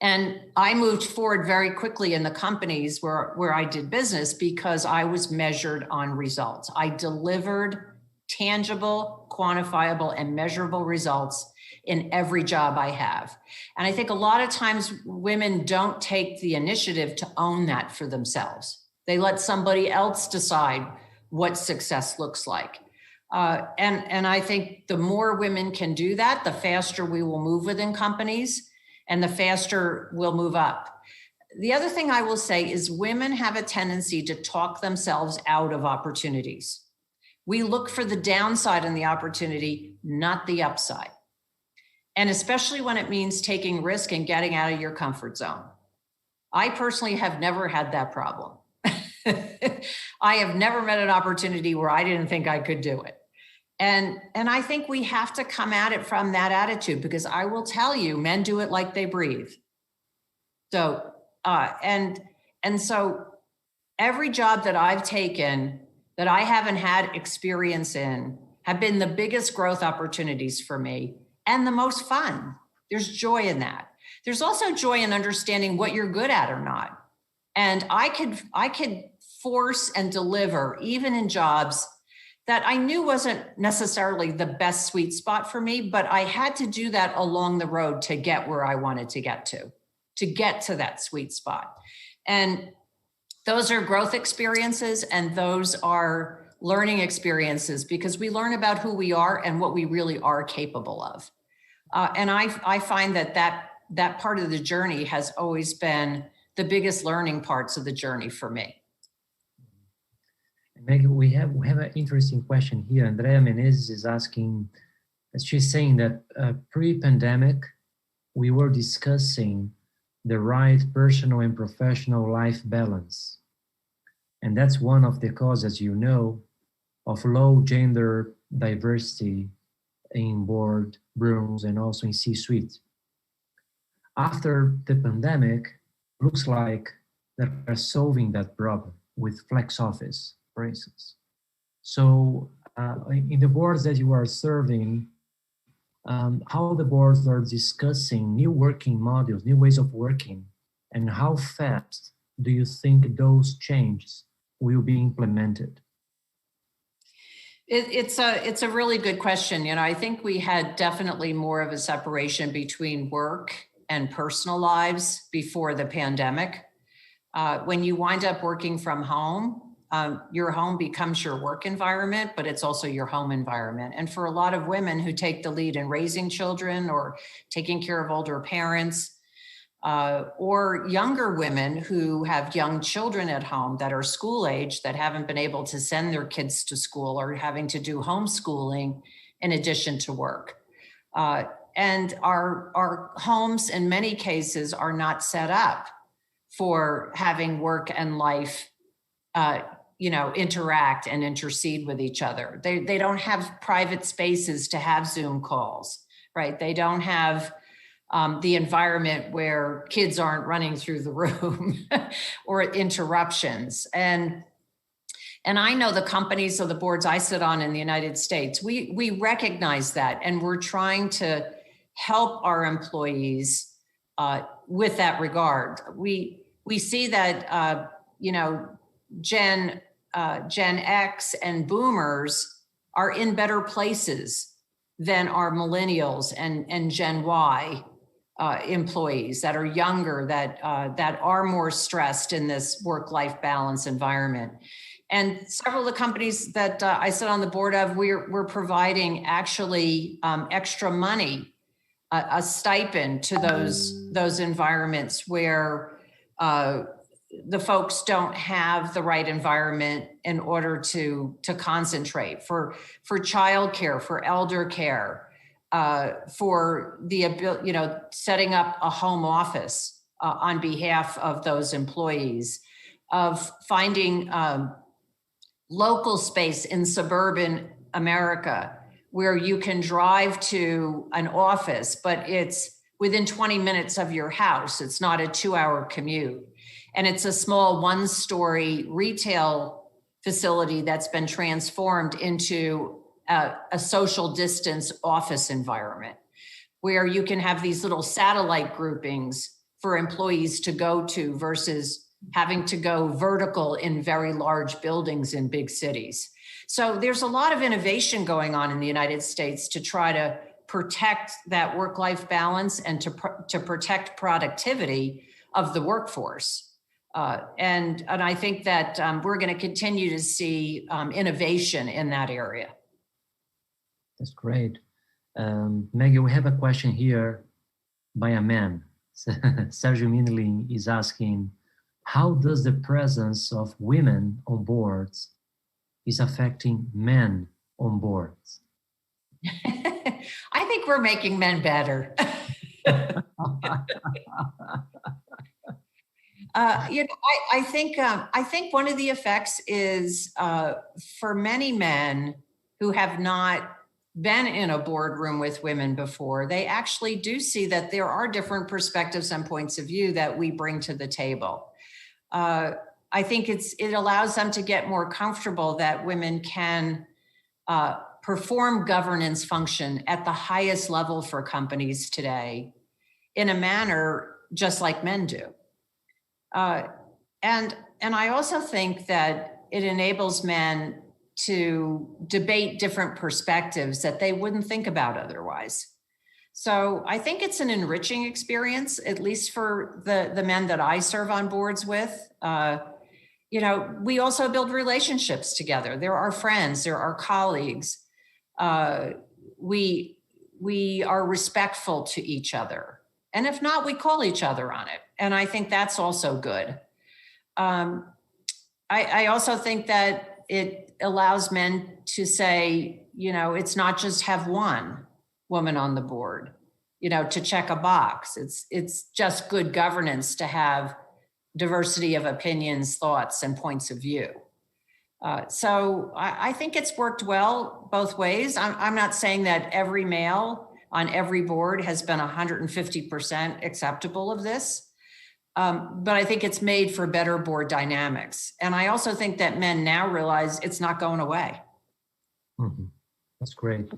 And I moved forward very quickly in the companies where I did business because I was measured on results. I delivered tangible, quantifiable, and measurable results in every job I have. And I think a lot of times women don't take the initiative to own that for themselves. They let somebody else decide what success looks like. And I think the more women can do that, the faster we will move within companies and the faster we'll move up. The other thing I will say is women have a tendency to talk themselves out of opportunities. We look for the downside in the opportunity, not the upside. And especially when it means taking risk and getting out of your comfort zone. I personally have never had that problem. I have never met an opportunity where I didn't think I could do it. And I think we have to come at it from that attitude, because I will tell you, men do it like they breathe. So, and so every job that I've taken that I haven't had experience in have been the biggest growth opportunities for me and the most fun. There's joy in that. There's also joy in understanding what you're good at or not. And I could force and deliver even in jobs that I knew wasn't necessarily the best sweet spot for me, but I had to do that along the road to get where I wanted to get to that sweet spot. And those are growth experiences and those are learning experiences, because we learn about who we are and what we really are capable of. And I find that part of the journey has always been the biggest learning parts of the journey for me. Maggie, we have an interesting question here. Andrea Menezes is asking, she's saying that pre-pandemic, we were discussing the right personal and professional life balance. And that's one of the causes, you know, of low gender diversity in board rooms and also in C-suite. After the pandemic, looks like that we're solving that problem with flex office, for instance. So in the boards that you are serving, how the boards are discussing new working models, new ways of working, and how fast do you think those changes will be implemented? It's a really good question. You know, I think we had definitely more of a separation between work and personal lives before the pandemic. When you wind up working from home, your home becomes your work environment, but it's also your home environment. And for a lot of women who take the lead in raising children or taking care of older parents, or younger women who have young children at home that are school age that haven't been able to send their kids to school or having to do homeschooling in addition to work. And our homes in many cases are not set up for having work and life interact and intercede with each other. They don't have private spaces to have Zoom calls, right? They don't have the environment where kids aren't running through the room or interruptions. And I know the companies or the boards I sit on in the United States, we recognize that, and we're trying to help our employees with that regard. We see that Gen X and boomers are in better places than our millennials and Gen Y employees that are younger, that are more stressed in this work-life balance environment. And several of the companies that I sit on the board of, we're providing actually extra money, a stipend to those environments where the folks don't have the right environment in order to concentrate for childcare, for elder care, for the ability, setting up a home office on behalf of those employees, of finding local space in suburban America where you can drive to an office, but it's within 20 minutes of your house. It's not a 2-hour commute. And it's a small 1-story retail facility that's been transformed into a social distance office environment where you can have these little satellite groupings for employees to go to versus having to go vertical in very large buildings in big cities. So there's a lot of innovation going on in the United States to try to protect that work-life balance and to protect productivity of the workforce. And I think that we're going to continue to see innovation in that area. That's great. Maggie, we have a question here by a man. Sergio Minelin is asking, how does the presence of women on boards is affecting men on boards? I think we're making men better. I think one of the effects is for many men who have not been in a boardroom with women before, they actually do see that there are different perspectives and points of view that we bring to the table. I think it allows them to get more comfortable that women can perform governance function at the highest level for companies today in a manner just like men do. And I also think that it enables men to debate different perspectives that they wouldn't think about otherwise. So I think it's an enriching experience, at least for the men that I serve on boards with. We also build relationships together. There are friends, there are colleagues. We are respectful to each other. And if not, we call each other on it. And I think that's also good. I also think that it allows men to say, it's not just have one woman on the board, to check a box. It's just good governance to have diversity of opinions, thoughts, and points of view. So I think it's worked well both ways. I'm not saying that every male on every board has been 150% acceptable of this, but I think it's made for better board dynamics. And I also think that men now realize it's not going away. Mm-hmm. That's great.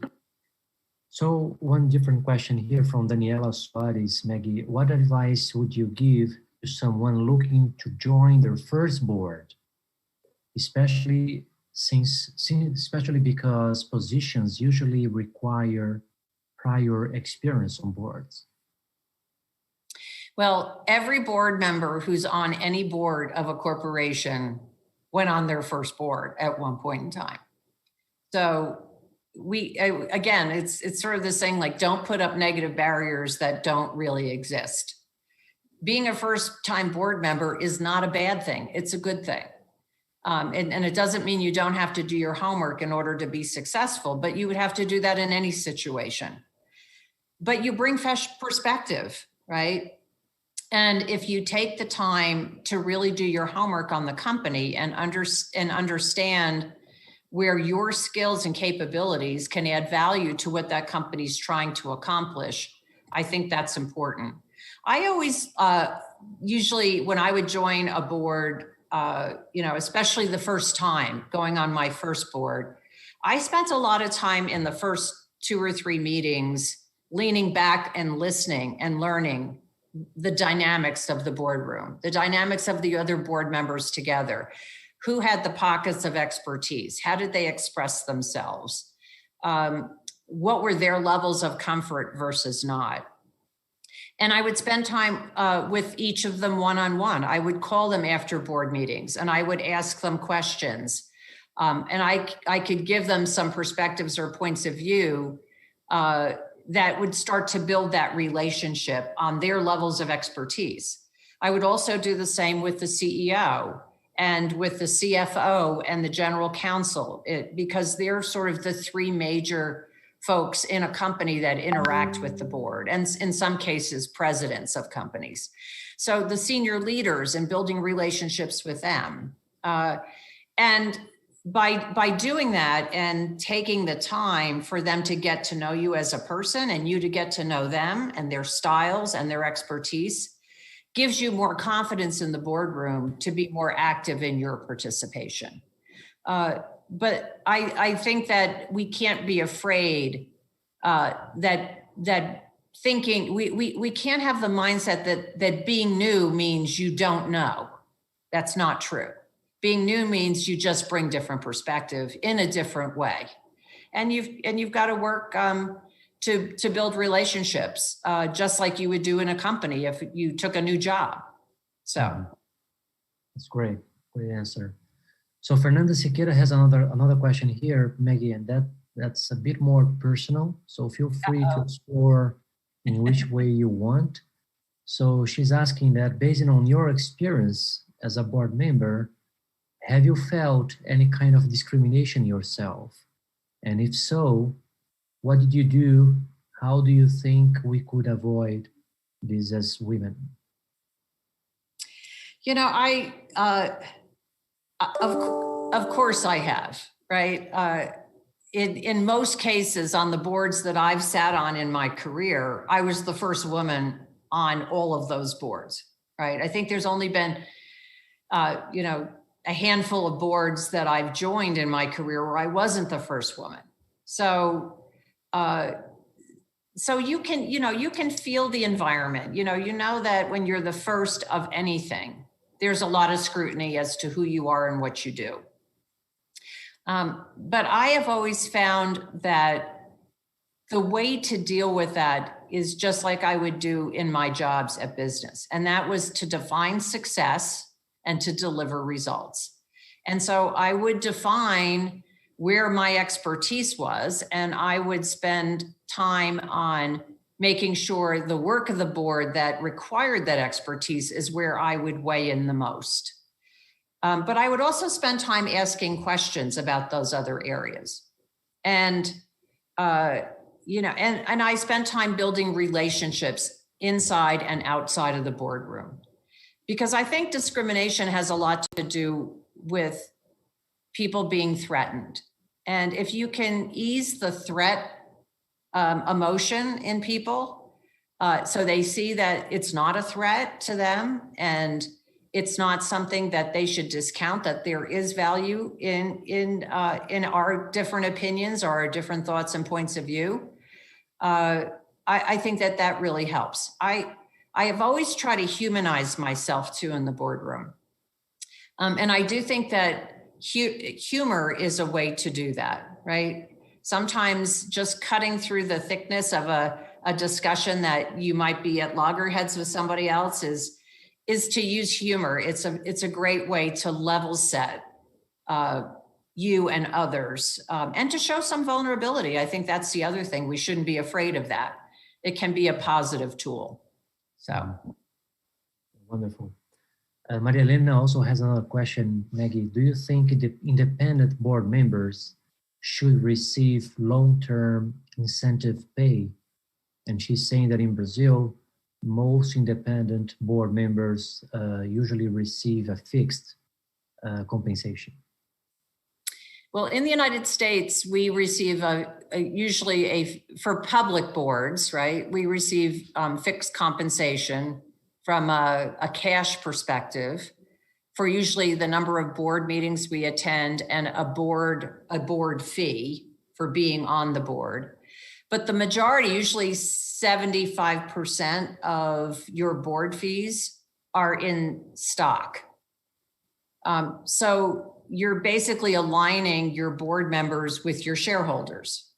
So one different question here from Daniela Suarez. Maggie, what advice would you give to someone looking to join their first board, especially because positions usually require prior experience on boards? Well, every board member who's on any board of a corporation went on their first board at one point in time. So it's sort of this thing like, don't put up negative barriers that don't really exist. Being a first-time board member is not a bad thing. It's a good thing. And it doesn't mean you don't have to do your homework in order to be successful, but you would have to do that in any situation. But you bring fresh perspective, right? And if you take the time to really do your homework on the company and understand where your skills and capabilities can add value to what that company's trying to accomplish, I think that's important. I always, usually when I would join a board, especially the first time going on my first board, I spent a lot of time in the first 2 or 3 meetings leaning back and listening and learning the dynamics of the boardroom, the dynamics of the other board members together. Who had the pockets of expertise? How did they express themselves? What were their levels of comfort versus not? And I would spend time with each of them one-on-one. I would call them after board meetings and I would ask them questions. And I could give them some perspectives or points of view that would start to build that relationship on their levels of expertise. I would also do the same with the CEO and with the CFO and the general counsel, because they're sort of the three major folks in a company that interact with the board, and in some cases, presidents of companies. So the senior leaders and building relationships with them. And by doing that and taking the time for them to get to know you as a person and you to get to know them and their styles and their expertise, gives you more confidence in the boardroom to be more active in your participation. But I think that we can't be afraid that thinking, we can't have the mindset that being new means you don't know. That's not true. Being new means you just bring different perspective in a different way. And you've got to work to build relationships, just like you would do in a company if you took a new job. So that's great. Great answer. So Fernanda Siqueira has another question here, Maggie, and that's a bit more personal. So feel free to explore in which way you want. So she's asking that based on your experience as a board member, have you felt any kind of discrimination yourself? And if so, what did you do? How do you think we could avoid this as women? You know, of course I have, right? In most cases on the boards that I've sat on in my career, I was the first woman on all of those boards, right? I think there's only been, a handful of boards that I've joined in my career where I wasn't the first woman. So you can feel the environment. You know that when you're the first of anything, there's a lot of scrutiny as to who you are and what you do. But I have always found that the way to deal with that is just like I would do in my jobs at business. And that was to define success and to deliver results. And so I would define where my expertise was, and I would spend time on making sure the work of the board that required that expertise is where I would weigh in the most. But I would also spend time asking questions about those other areas. And, and I spent time building relationships inside and outside of the boardroom. Because I think discrimination has a lot to do with people being threatened. And if you can ease the threat emotion in people, so they see that it's not a threat to them and it's not something that they should discount, that there is value in our different opinions or our different thoughts and points of view, I think that really helps. I have always tried to humanize myself too in the boardroom. And I do think that humor is a way to do that, right? Sometimes just cutting through the thickness of a discussion that you might be at loggerheads with somebody else is to use humor. It's a great way to level set you and others and to show some vulnerability. I think that's the other thing. We shouldn't be afraid of that. It can be a positive tool. So wonderful. Maria Elena also has another question, Maggie. Do you think the independent board members should receive long-term incentive pay? And she's saying that in Brazil, most independent board members usually receive a fixed compensation. Well, in the United States, we receive usually for public boards, right? We receive fixed compensation from a cash perspective for usually the number of board meetings we attend and a board fee for being on the board. But the majority, usually 75% of your board fees are in stock. So you're basically aligning your board members with your shareholders.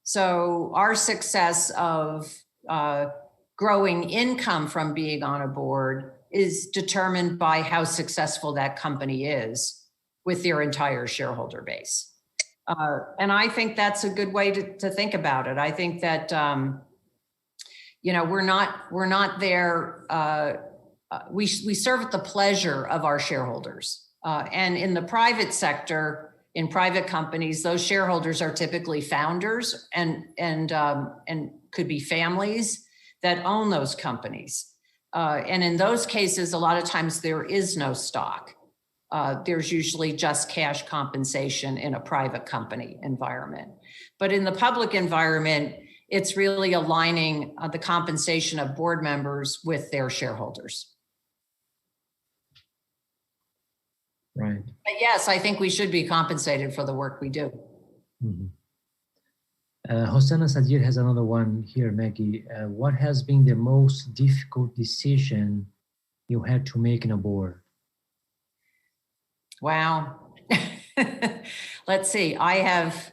So our success of growing income from being on a board is determined by how successful that company is with their entire shareholder base. And I think that's a good way to think about it. I think that, we're not there. We serve at the pleasure of our shareholders. And in the private sector, in private companies, those shareholders are typically founders and could be families that own those companies. And in those cases, a lot of times there is no stock. There's usually just cash compensation in a private company environment. But in the public environment, it's really aligning the compensation of board members with their shareholders. Right. But yes, I think we should be compensated for the work we do. Mm-hmm. Hosanna Sadir has another one here, Maggie. What has been the most difficult decision you had to make in a board? Wow. Let's see. I've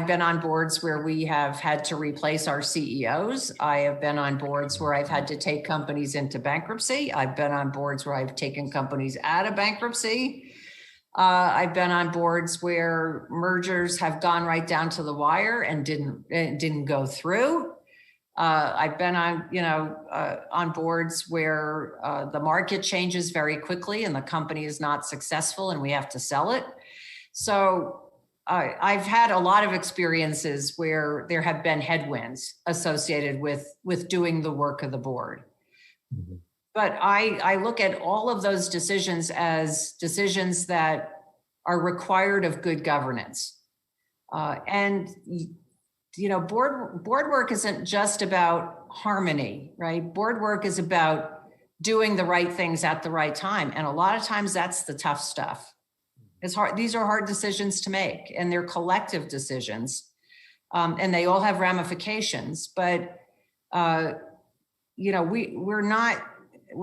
been on boards where we have had to replace our CEOs. I have been on boards where I've had to take companies into bankruptcy. I've been on boards where I've taken companies out of bankruptcy. I've been on boards where mergers have gone right down to the wire and didn't go through. I've been on boards where the market changes very quickly and the company is not successful and we have to sell it. So I've had a lot of experiences where there have been headwinds associated with doing the work of the board. Mm-hmm. But I look at all of those decisions as decisions that are required of good governance. And board work isn't just about harmony, right? Board work is about doing the right things at the right time. And a lot of times that's the tough stuff. It's hard. These are hard decisions to make, and they're collective decisions, and they all have ramifications. But we're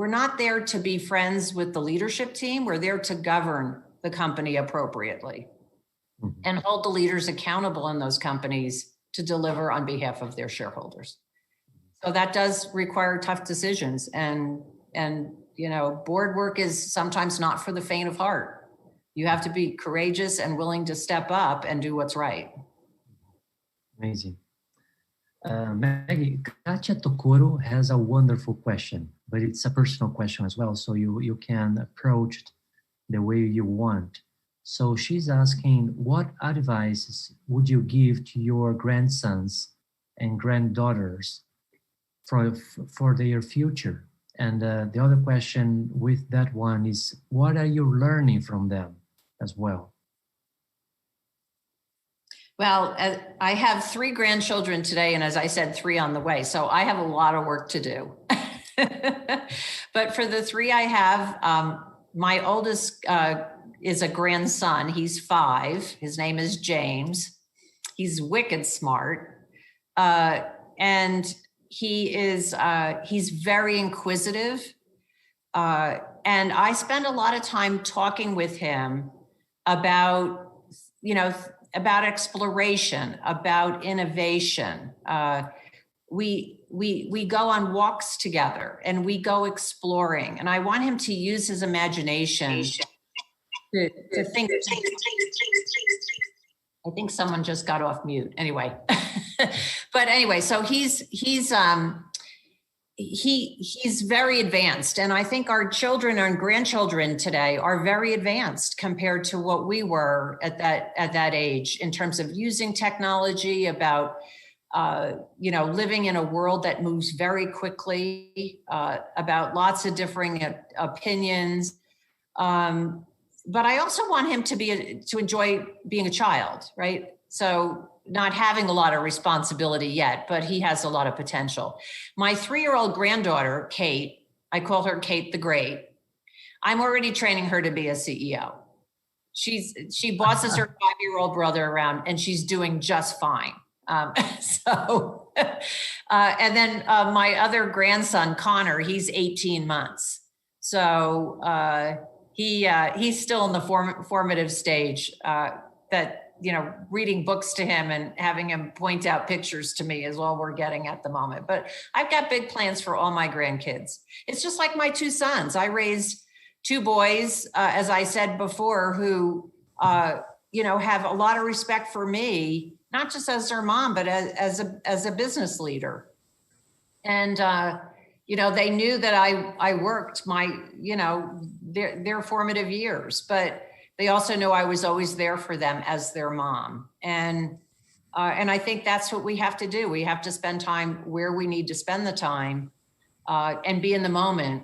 not there to be friends with the leadership team. We're there to govern the company appropriately, mm-hmm. and hold the leaders accountable in those companies to deliver on behalf of their shareholders. So that does require tough decisions, and board work is sometimes not for the faint of heart. You have to be courageous and willing to step up and do what's right. Amazing. Maggie, Katia Tokoro has a wonderful question, but it's a personal question as well, so you can approach it the way you want. So she's asking, what advice would you give to your grandsons and granddaughters for their future? And the other question with that one is, what are you learning from them as well? Well, I have 3 grandchildren today, and as I said, 3 on the way. So I have a lot of work to do. But for the 3 I have, my oldest is a grandson. He's 5. His name is James. He's wicked smart. And he's very inquisitive. And I spend a lot of time talking with him about exploration, about innovation. We go on walks together and we go exploring. And I want him to use his imagination to think. I think someone just got off mute. Anyway, but anyway, so he's very advanced, and I think our children and grandchildren today are very advanced compared to what we were at that age in terms of using technology, about living in a world that moves very quickly, about lots of differing opinions. But I also want him to enjoy being a child, right? So not having a lot of responsibility yet, but he has a lot of potential. My 3-year-old granddaughter, Kate, I call her Kate the Great. I'm already training her to be a CEO. She bosses her 5-year-old brother around, and she's doing just fine. And then my other grandson, Connor, he's 18 months. So he's still in the formative stage reading books to him and having him point out pictures to me is all we're getting at the moment. But I've got big plans for all my grandkids. It's just like my two sons. I raised two boys, as I said before, who, have a lot of respect for me, not just as their mom, but as a business leader. And, they knew that I worked their formative years, but they also know I was always there for them as their mom. And I think that's what we have to do. We have to spend time where we need to spend the time, and be in the moment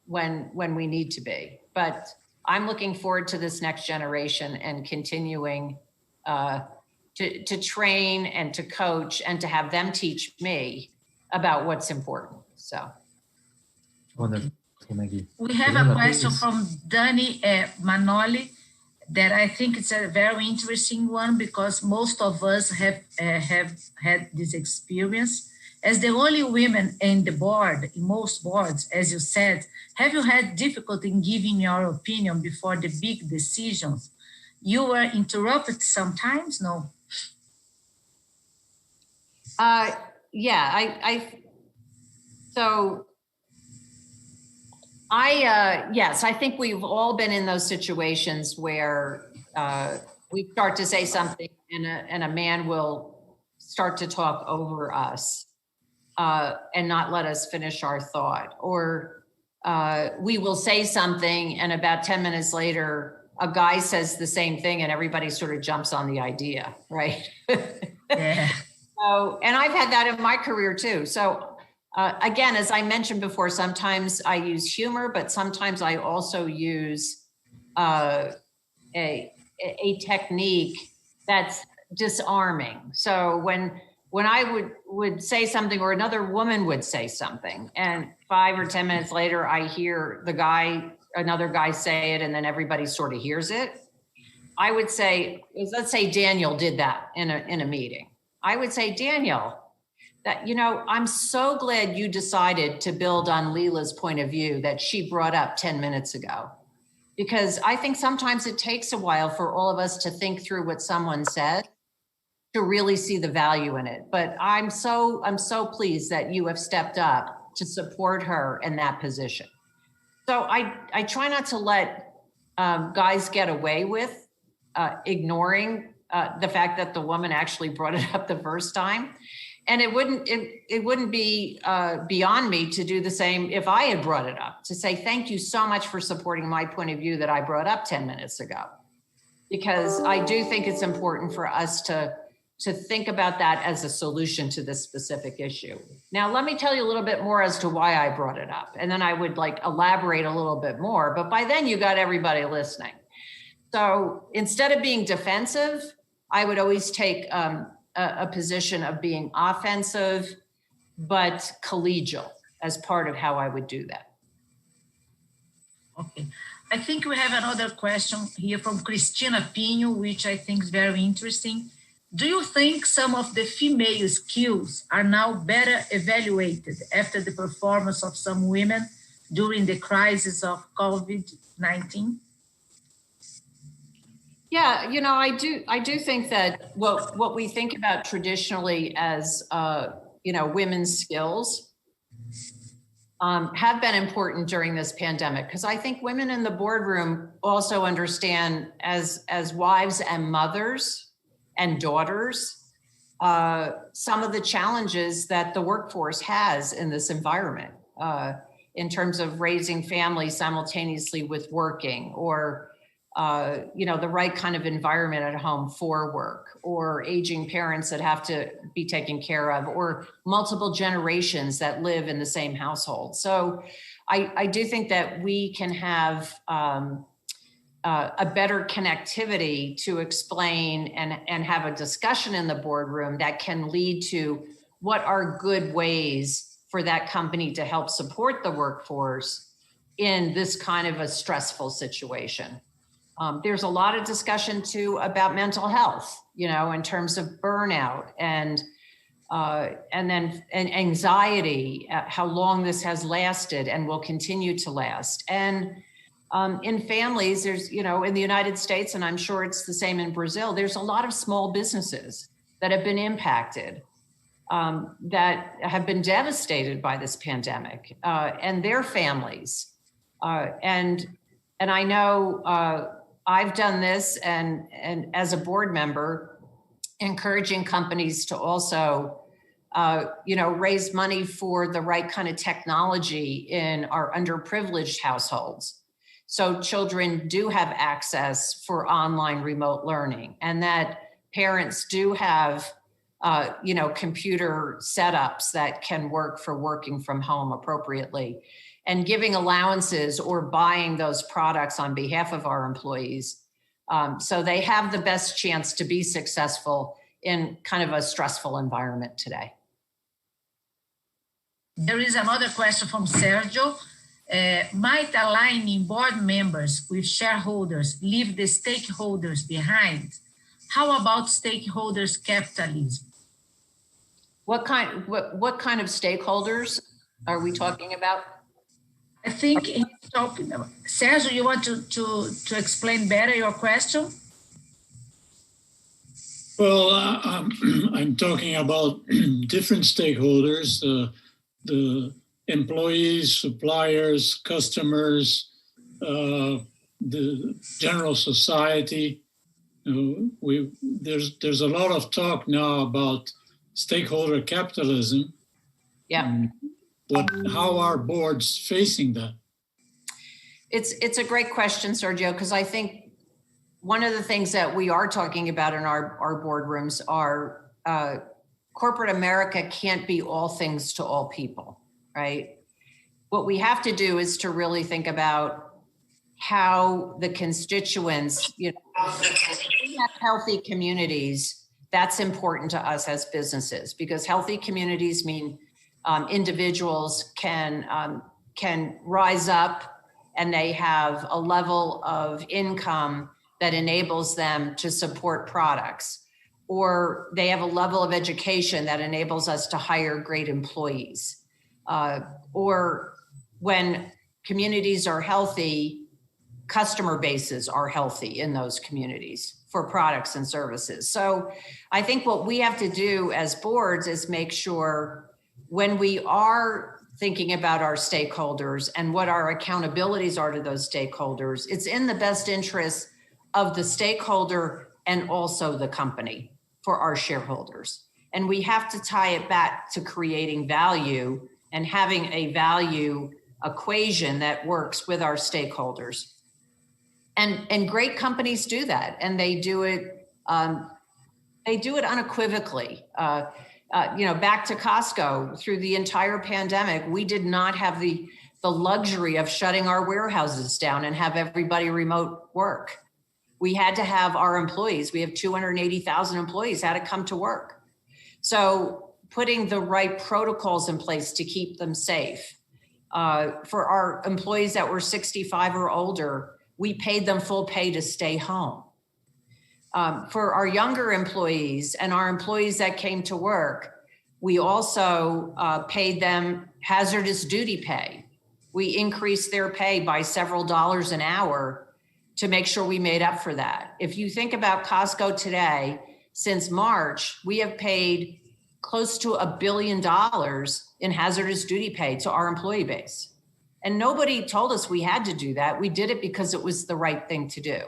when we need to be. But I'm looking forward to this next generation and continuing to train and to coach and to have them teach me about what's important. So. Wonderful, Maggie. We have a question from Dani Manoli that I think it's a very interesting one, because most of us have had this experience. As the only women in the board, in most boards, as you said, have you had difficulty in giving your opinion before the big decisions? You were interrupted sometimes, no? Yes, I think we've all been in those situations where we start to say something and a man will start to talk over us and not let us finish our thought. Or we will say something and about 10 minutes later, a guy says the same thing and everybody sort of jumps on the idea, right? Yeah. So, and I've had that in my career too. So again, as I mentioned before, sometimes I use humor, but sometimes I also use a technique that's disarming. So when I would say something, or another woman would say something, and 5 or 10 minutes later, I hear another guy say it, and then everybody sort of hears it. I would say, let's say Daniel did that in a meeting. I would say, Daniel, that, I'm so glad you decided to build on Leela's point of view that she brought up 10 minutes ago, because I think sometimes it takes a while for all of us to think through what someone said to really see the value in it. But I'm so pleased that you have stepped up to support her in that position. So I try not to let guys get away with ignoring the fact that the woman actually brought it up the first time. And it wouldn't be beyond me to do the same if I had brought it up, to say, thank you so much for supporting my point of view that I brought up 10 minutes ago. Because I do think it's important for us to think about that as a solution to this specific issue. Now, let me tell you a little bit more as to why I brought it up. And then I would elaborate a little bit more, but by then you got everybody listening. So instead of being defensive, I would always take a position of being offensive, but collegial as part of how I would do that. Okay. I think we have another question here from Cristina Pinho, which I think is very interesting. Do you think some of the female skills are now better evaluated after the performance of some women during the crisis of COVID-19? Yeah, I do think that what we think about traditionally as, women's skills have been important during this pandemic, because I think women in the boardroom also understand as wives and mothers and daughters, some of the challenges that the workforce has in this environment, in terms of raising families simultaneously with working, or the right kind of environment at home for work, or aging parents that have to be taken care of, or multiple generations that live in the same household. So I do think that we can have a better connectivity to explain and have a discussion in the boardroom that can lead to what are good ways for that company to help support the workforce in this kind of a stressful situation. There's a lot of discussion too about mental health, in terms of burnout and anxiety, how long this has lasted and will continue to last. And In families, there's, in the United States, and I'm sure it's the same in Brazil, there's a lot of small businesses that have been impacted, that have been devastated by this pandemic, and their families. And I know I've done this, and as a board member, encouraging companies to also raise money for the right kind of technology in our underprivileged households. So children do have access for online remote learning, and that parents do have, computer setups that can work for working from home appropriately, and giving allowances or buying those products on behalf of our employees. So they have the best chance to be successful in kind of a stressful environment today. There is another question from Sergio. Might aligning board members with shareholders leave the stakeholders behind? How about stakeholders capitalism? What kind of stakeholders are we talking about? I think he's talking about, Sergio, you want to explain better your question? Well, I'm talking about different stakeholders, the employees, suppliers, customers, the general society. There's a lot of talk now about stakeholder capitalism. Yeah. How are boards facing that? It's a great question, Sergio, because I think one of the things that we are talking about in our boardrooms are corporate America can't be all things to all people, right? What we have to do is to really think about how the constituents, we have healthy communities. That's important to us as businesses, because healthy communities mean individuals can rise up and they have a level of income that enables them to support products, or they have a level of education that enables us to hire great employees. Or when communities are healthy, customer bases are healthy in those communities for products and services. So I think what we have to do as boards is make sure when we are thinking about our stakeholders and what our accountabilities are to those stakeholders, it's in the best interest of the stakeholder and also the company for our shareholders. And we have to tie it back to creating value and having a value equation that works with our stakeholders. And great companies do that, and they do it unequivocally. Back to Costco, through the entire pandemic, we did not have the luxury of shutting our warehouses down and have everybody remote work. We had to have our employees, we have 280,000 employees, had to come to work. So putting the right protocols in place to keep them safe. For our employees that were 65 or older, we paid them full pay to stay home. For our younger employees and our employees that came to work, we also paid them hazardous duty pay. We increased their pay by several dollars an hour to make sure we made up for that. If you think about Costco today, since March, we have paid close to $1 billion in hazardous duty pay to our employee base. And nobody told us we had to do that. We did it because it was the right thing to do.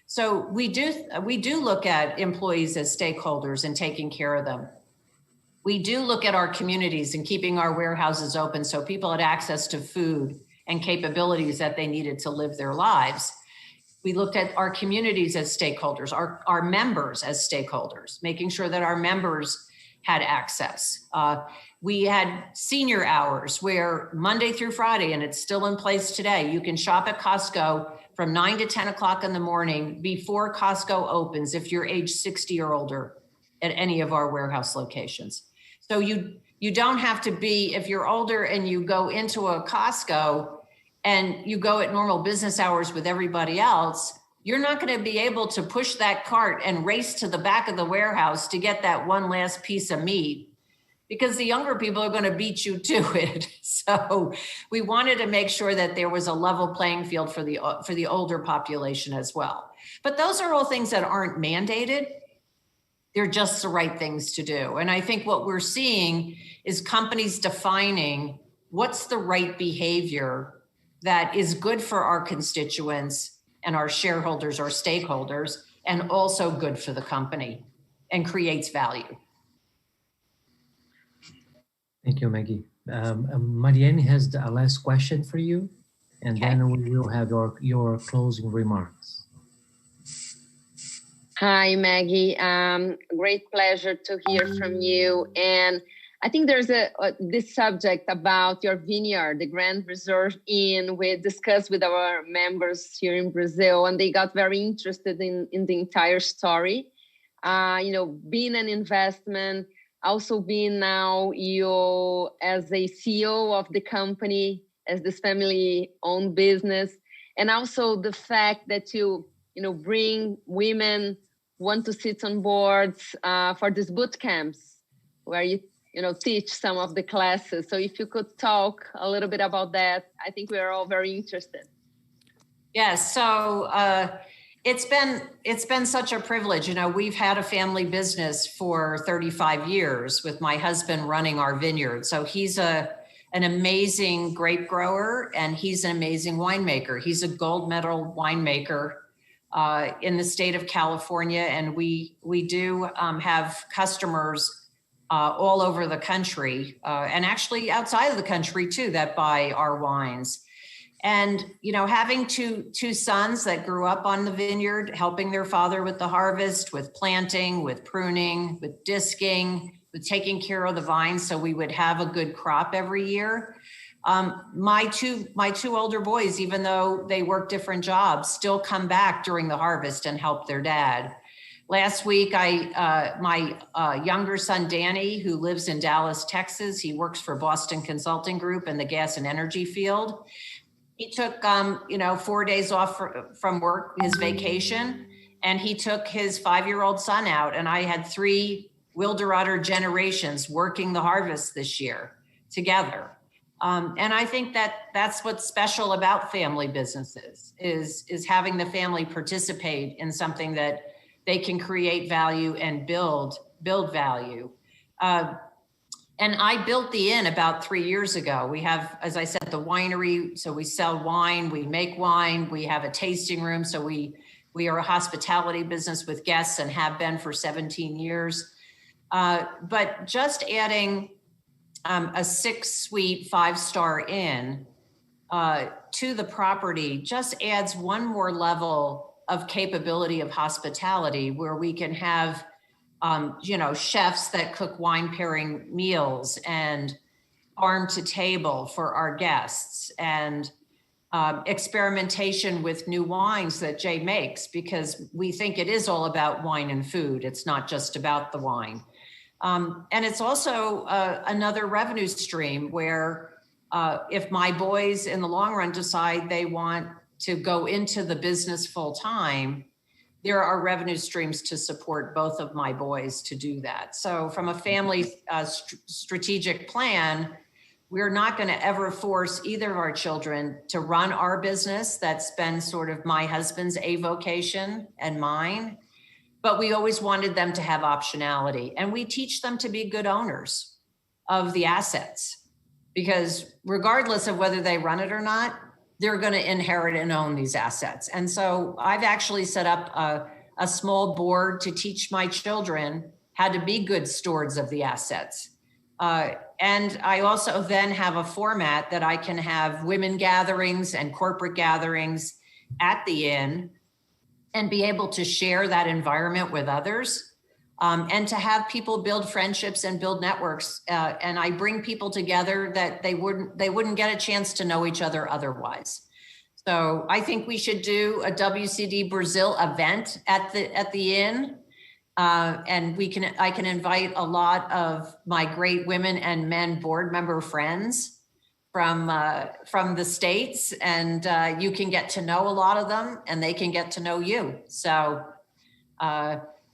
So we do look at employees as stakeholders and taking care of them. We do look at our communities and keeping our warehouses open so people had access to food and capabilities that they needed to live their lives. We looked at our communities as stakeholders, our members as stakeholders, making sure that our members had access. We had senior hours where Monday through Friday, and it's still in place today, you can shop at Costco from 9 to 10 o'clock in the morning before Costco opens if you're age 60 or older at any of our warehouse locations. So you don't have to be, if you're older and you go into a Costco and you go at normal business hours with everybody else, you're not going to be able to push that cart and race to the back of the warehouse to get that one last piece of meat, because the younger people are going to beat you to it. So we wanted to make sure that there was a level playing field for the older population as well. But those are all things that aren't mandated. They're just the right things to do. And I think what we're seeing is companies defining what's the right behavior that is good for our constituents and our shareholders, our stakeholders, and also good for the company and creates value. Thank you, Maggie. Marianne has a last question for you, and then we will have your closing remarks. Hi, Maggie. Great pleasure to hear from you. And I think there's this subject about your vineyard, the Grand Reserve Inn. We discussed with our members here in Brazil, and they got very interested in the entire story. Being an investment, also being now you as a CEO of the company, as this family-owned business, and also the fact that you bring women want to sit on boards for these boot camps where you teach some of the classes. So if you could talk a little bit about that, I think we are all very interested. Yes. So it's been such a privilege. We've had a family business for 35 years with my husband running our vineyard. So he's an amazing grape grower, and he's an amazing winemaker. He's a gold medal winemaker in the state of California, and we do have customers all over the country, and actually outside of the country too, that buy our wines. And having two sons that grew up on the vineyard, helping their father with the harvest, with planting, with pruning, with disking, with taking care of the vines so we would have a good crop every year. My two older boys, even though they work different jobs, still come back during the harvest and help their dad. Last week, my younger son, Danny, who lives in Dallas, Texas, he works for Boston Consulting Group in the gas and energy field. He took, 4 days off from work, his vacation, and he took his 5-year-old son out. And I had 3 Wilder generations working the harvest this year together. And I think that's what's special about family businesses is having the family participate in something that they can create value and build value. And I built the inn about 3 years ago. We have, as I said, the winery. So we sell wine, we make wine, we have a tasting room. So we are a hospitality business with guests and have been for 17 years. But just adding a 6-suite 5-star inn to the property just adds one more level of capability of hospitality where we can have chefs that cook wine pairing meals and farm to table for our guests, and experimentation with new wines that Jay makes, because we think it is all about wine and food. It's not just about the wine. And it's also another revenue stream where if my boys in the long run decide they want to go into the business full time, there are revenue streams to support both of my boys to do that. So from a family strategic plan, we're not going to ever force either of our children to run our business. That's been sort of my husband's avocation and mine. But we always wanted them to have optionality. And we teach them to be good owners of the assets, because regardless of whether they run it or not, they're going to inherit and own these assets. And so I've actually set up a small board to teach my children how to be good stewards of the assets. And I also then have a format that I can have women gatherings and corporate gatherings at the inn and be able to share that environment with others, and to have people build friendships and build networks. And I bring people together that they wouldn't get a chance to know each other otherwise. So I think we should do a WCD Brazil event at the inn. And I can invite a lot of my great women and men board member friends from the States, and you can get to know a lot of them and they can get to know you. So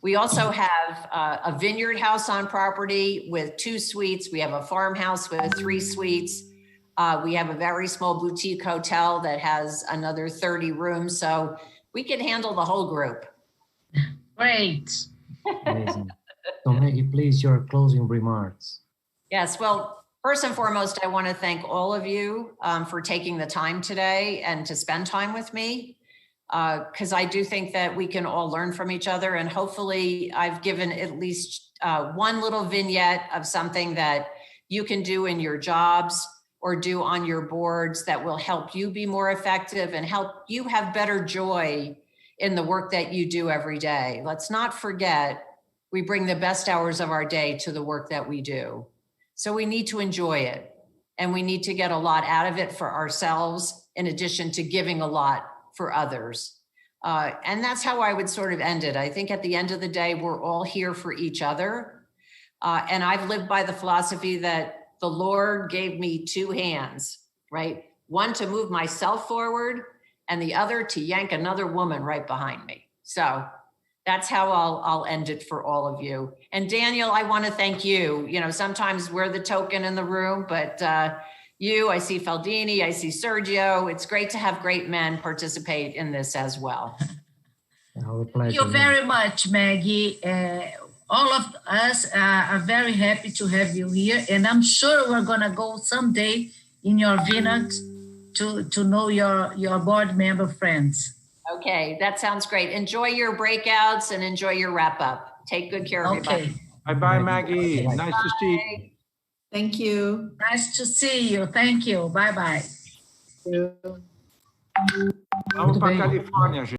We also have a vineyard house on property with 2 suites. We have a farmhouse with 3 suites. We have a very small boutique hotel that has another 30 rooms. So we can handle the whole group. Great. Amazing. So Maggie, please, your closing remarks. Yes, well, first and foremost, I want to thank all of you for taking the time today and to spend time with me, because I do think that we can all learn from each other. And hopefully I've given at least one little vignette of something that you can do in your jobs or do on your boards that will help you be more effective and help you have better joy in the work that you do every day. Let's not forget, we bring the best hours of our day to the work that we do. So we need to enjoy it, and we need to get a lot out of it for ourselves, in addition to giving a lot for others. And that's how I would sort of end it. I think at the end of the day, we're all here for each other. And I've lived by the philosophy that the Lord gave me 2 hands, right? One to move myself forward, and the other to yank another woman right behind me. So that's how I'll end it for all of you. And Daniel, I want to thank you. You know, sometimes we're the token in the room, but you, I see Faldini, I see Sergio. It's great to have great men participate in this as well. Our pleasure. Thank you very much, Maggie. All of us are very happy to have you here. And I'm sure we're going to go someday in your vineyard to know your board member friends. Okay, that sounds great. Enjoy your breakouts and enjoy your wrap up. Take good care, everybody. Bye-bye, Maggie. Nice to see you. Thank you. Nice to see you. Thank you. Bye-bye. Vamos para Califórnia, gente.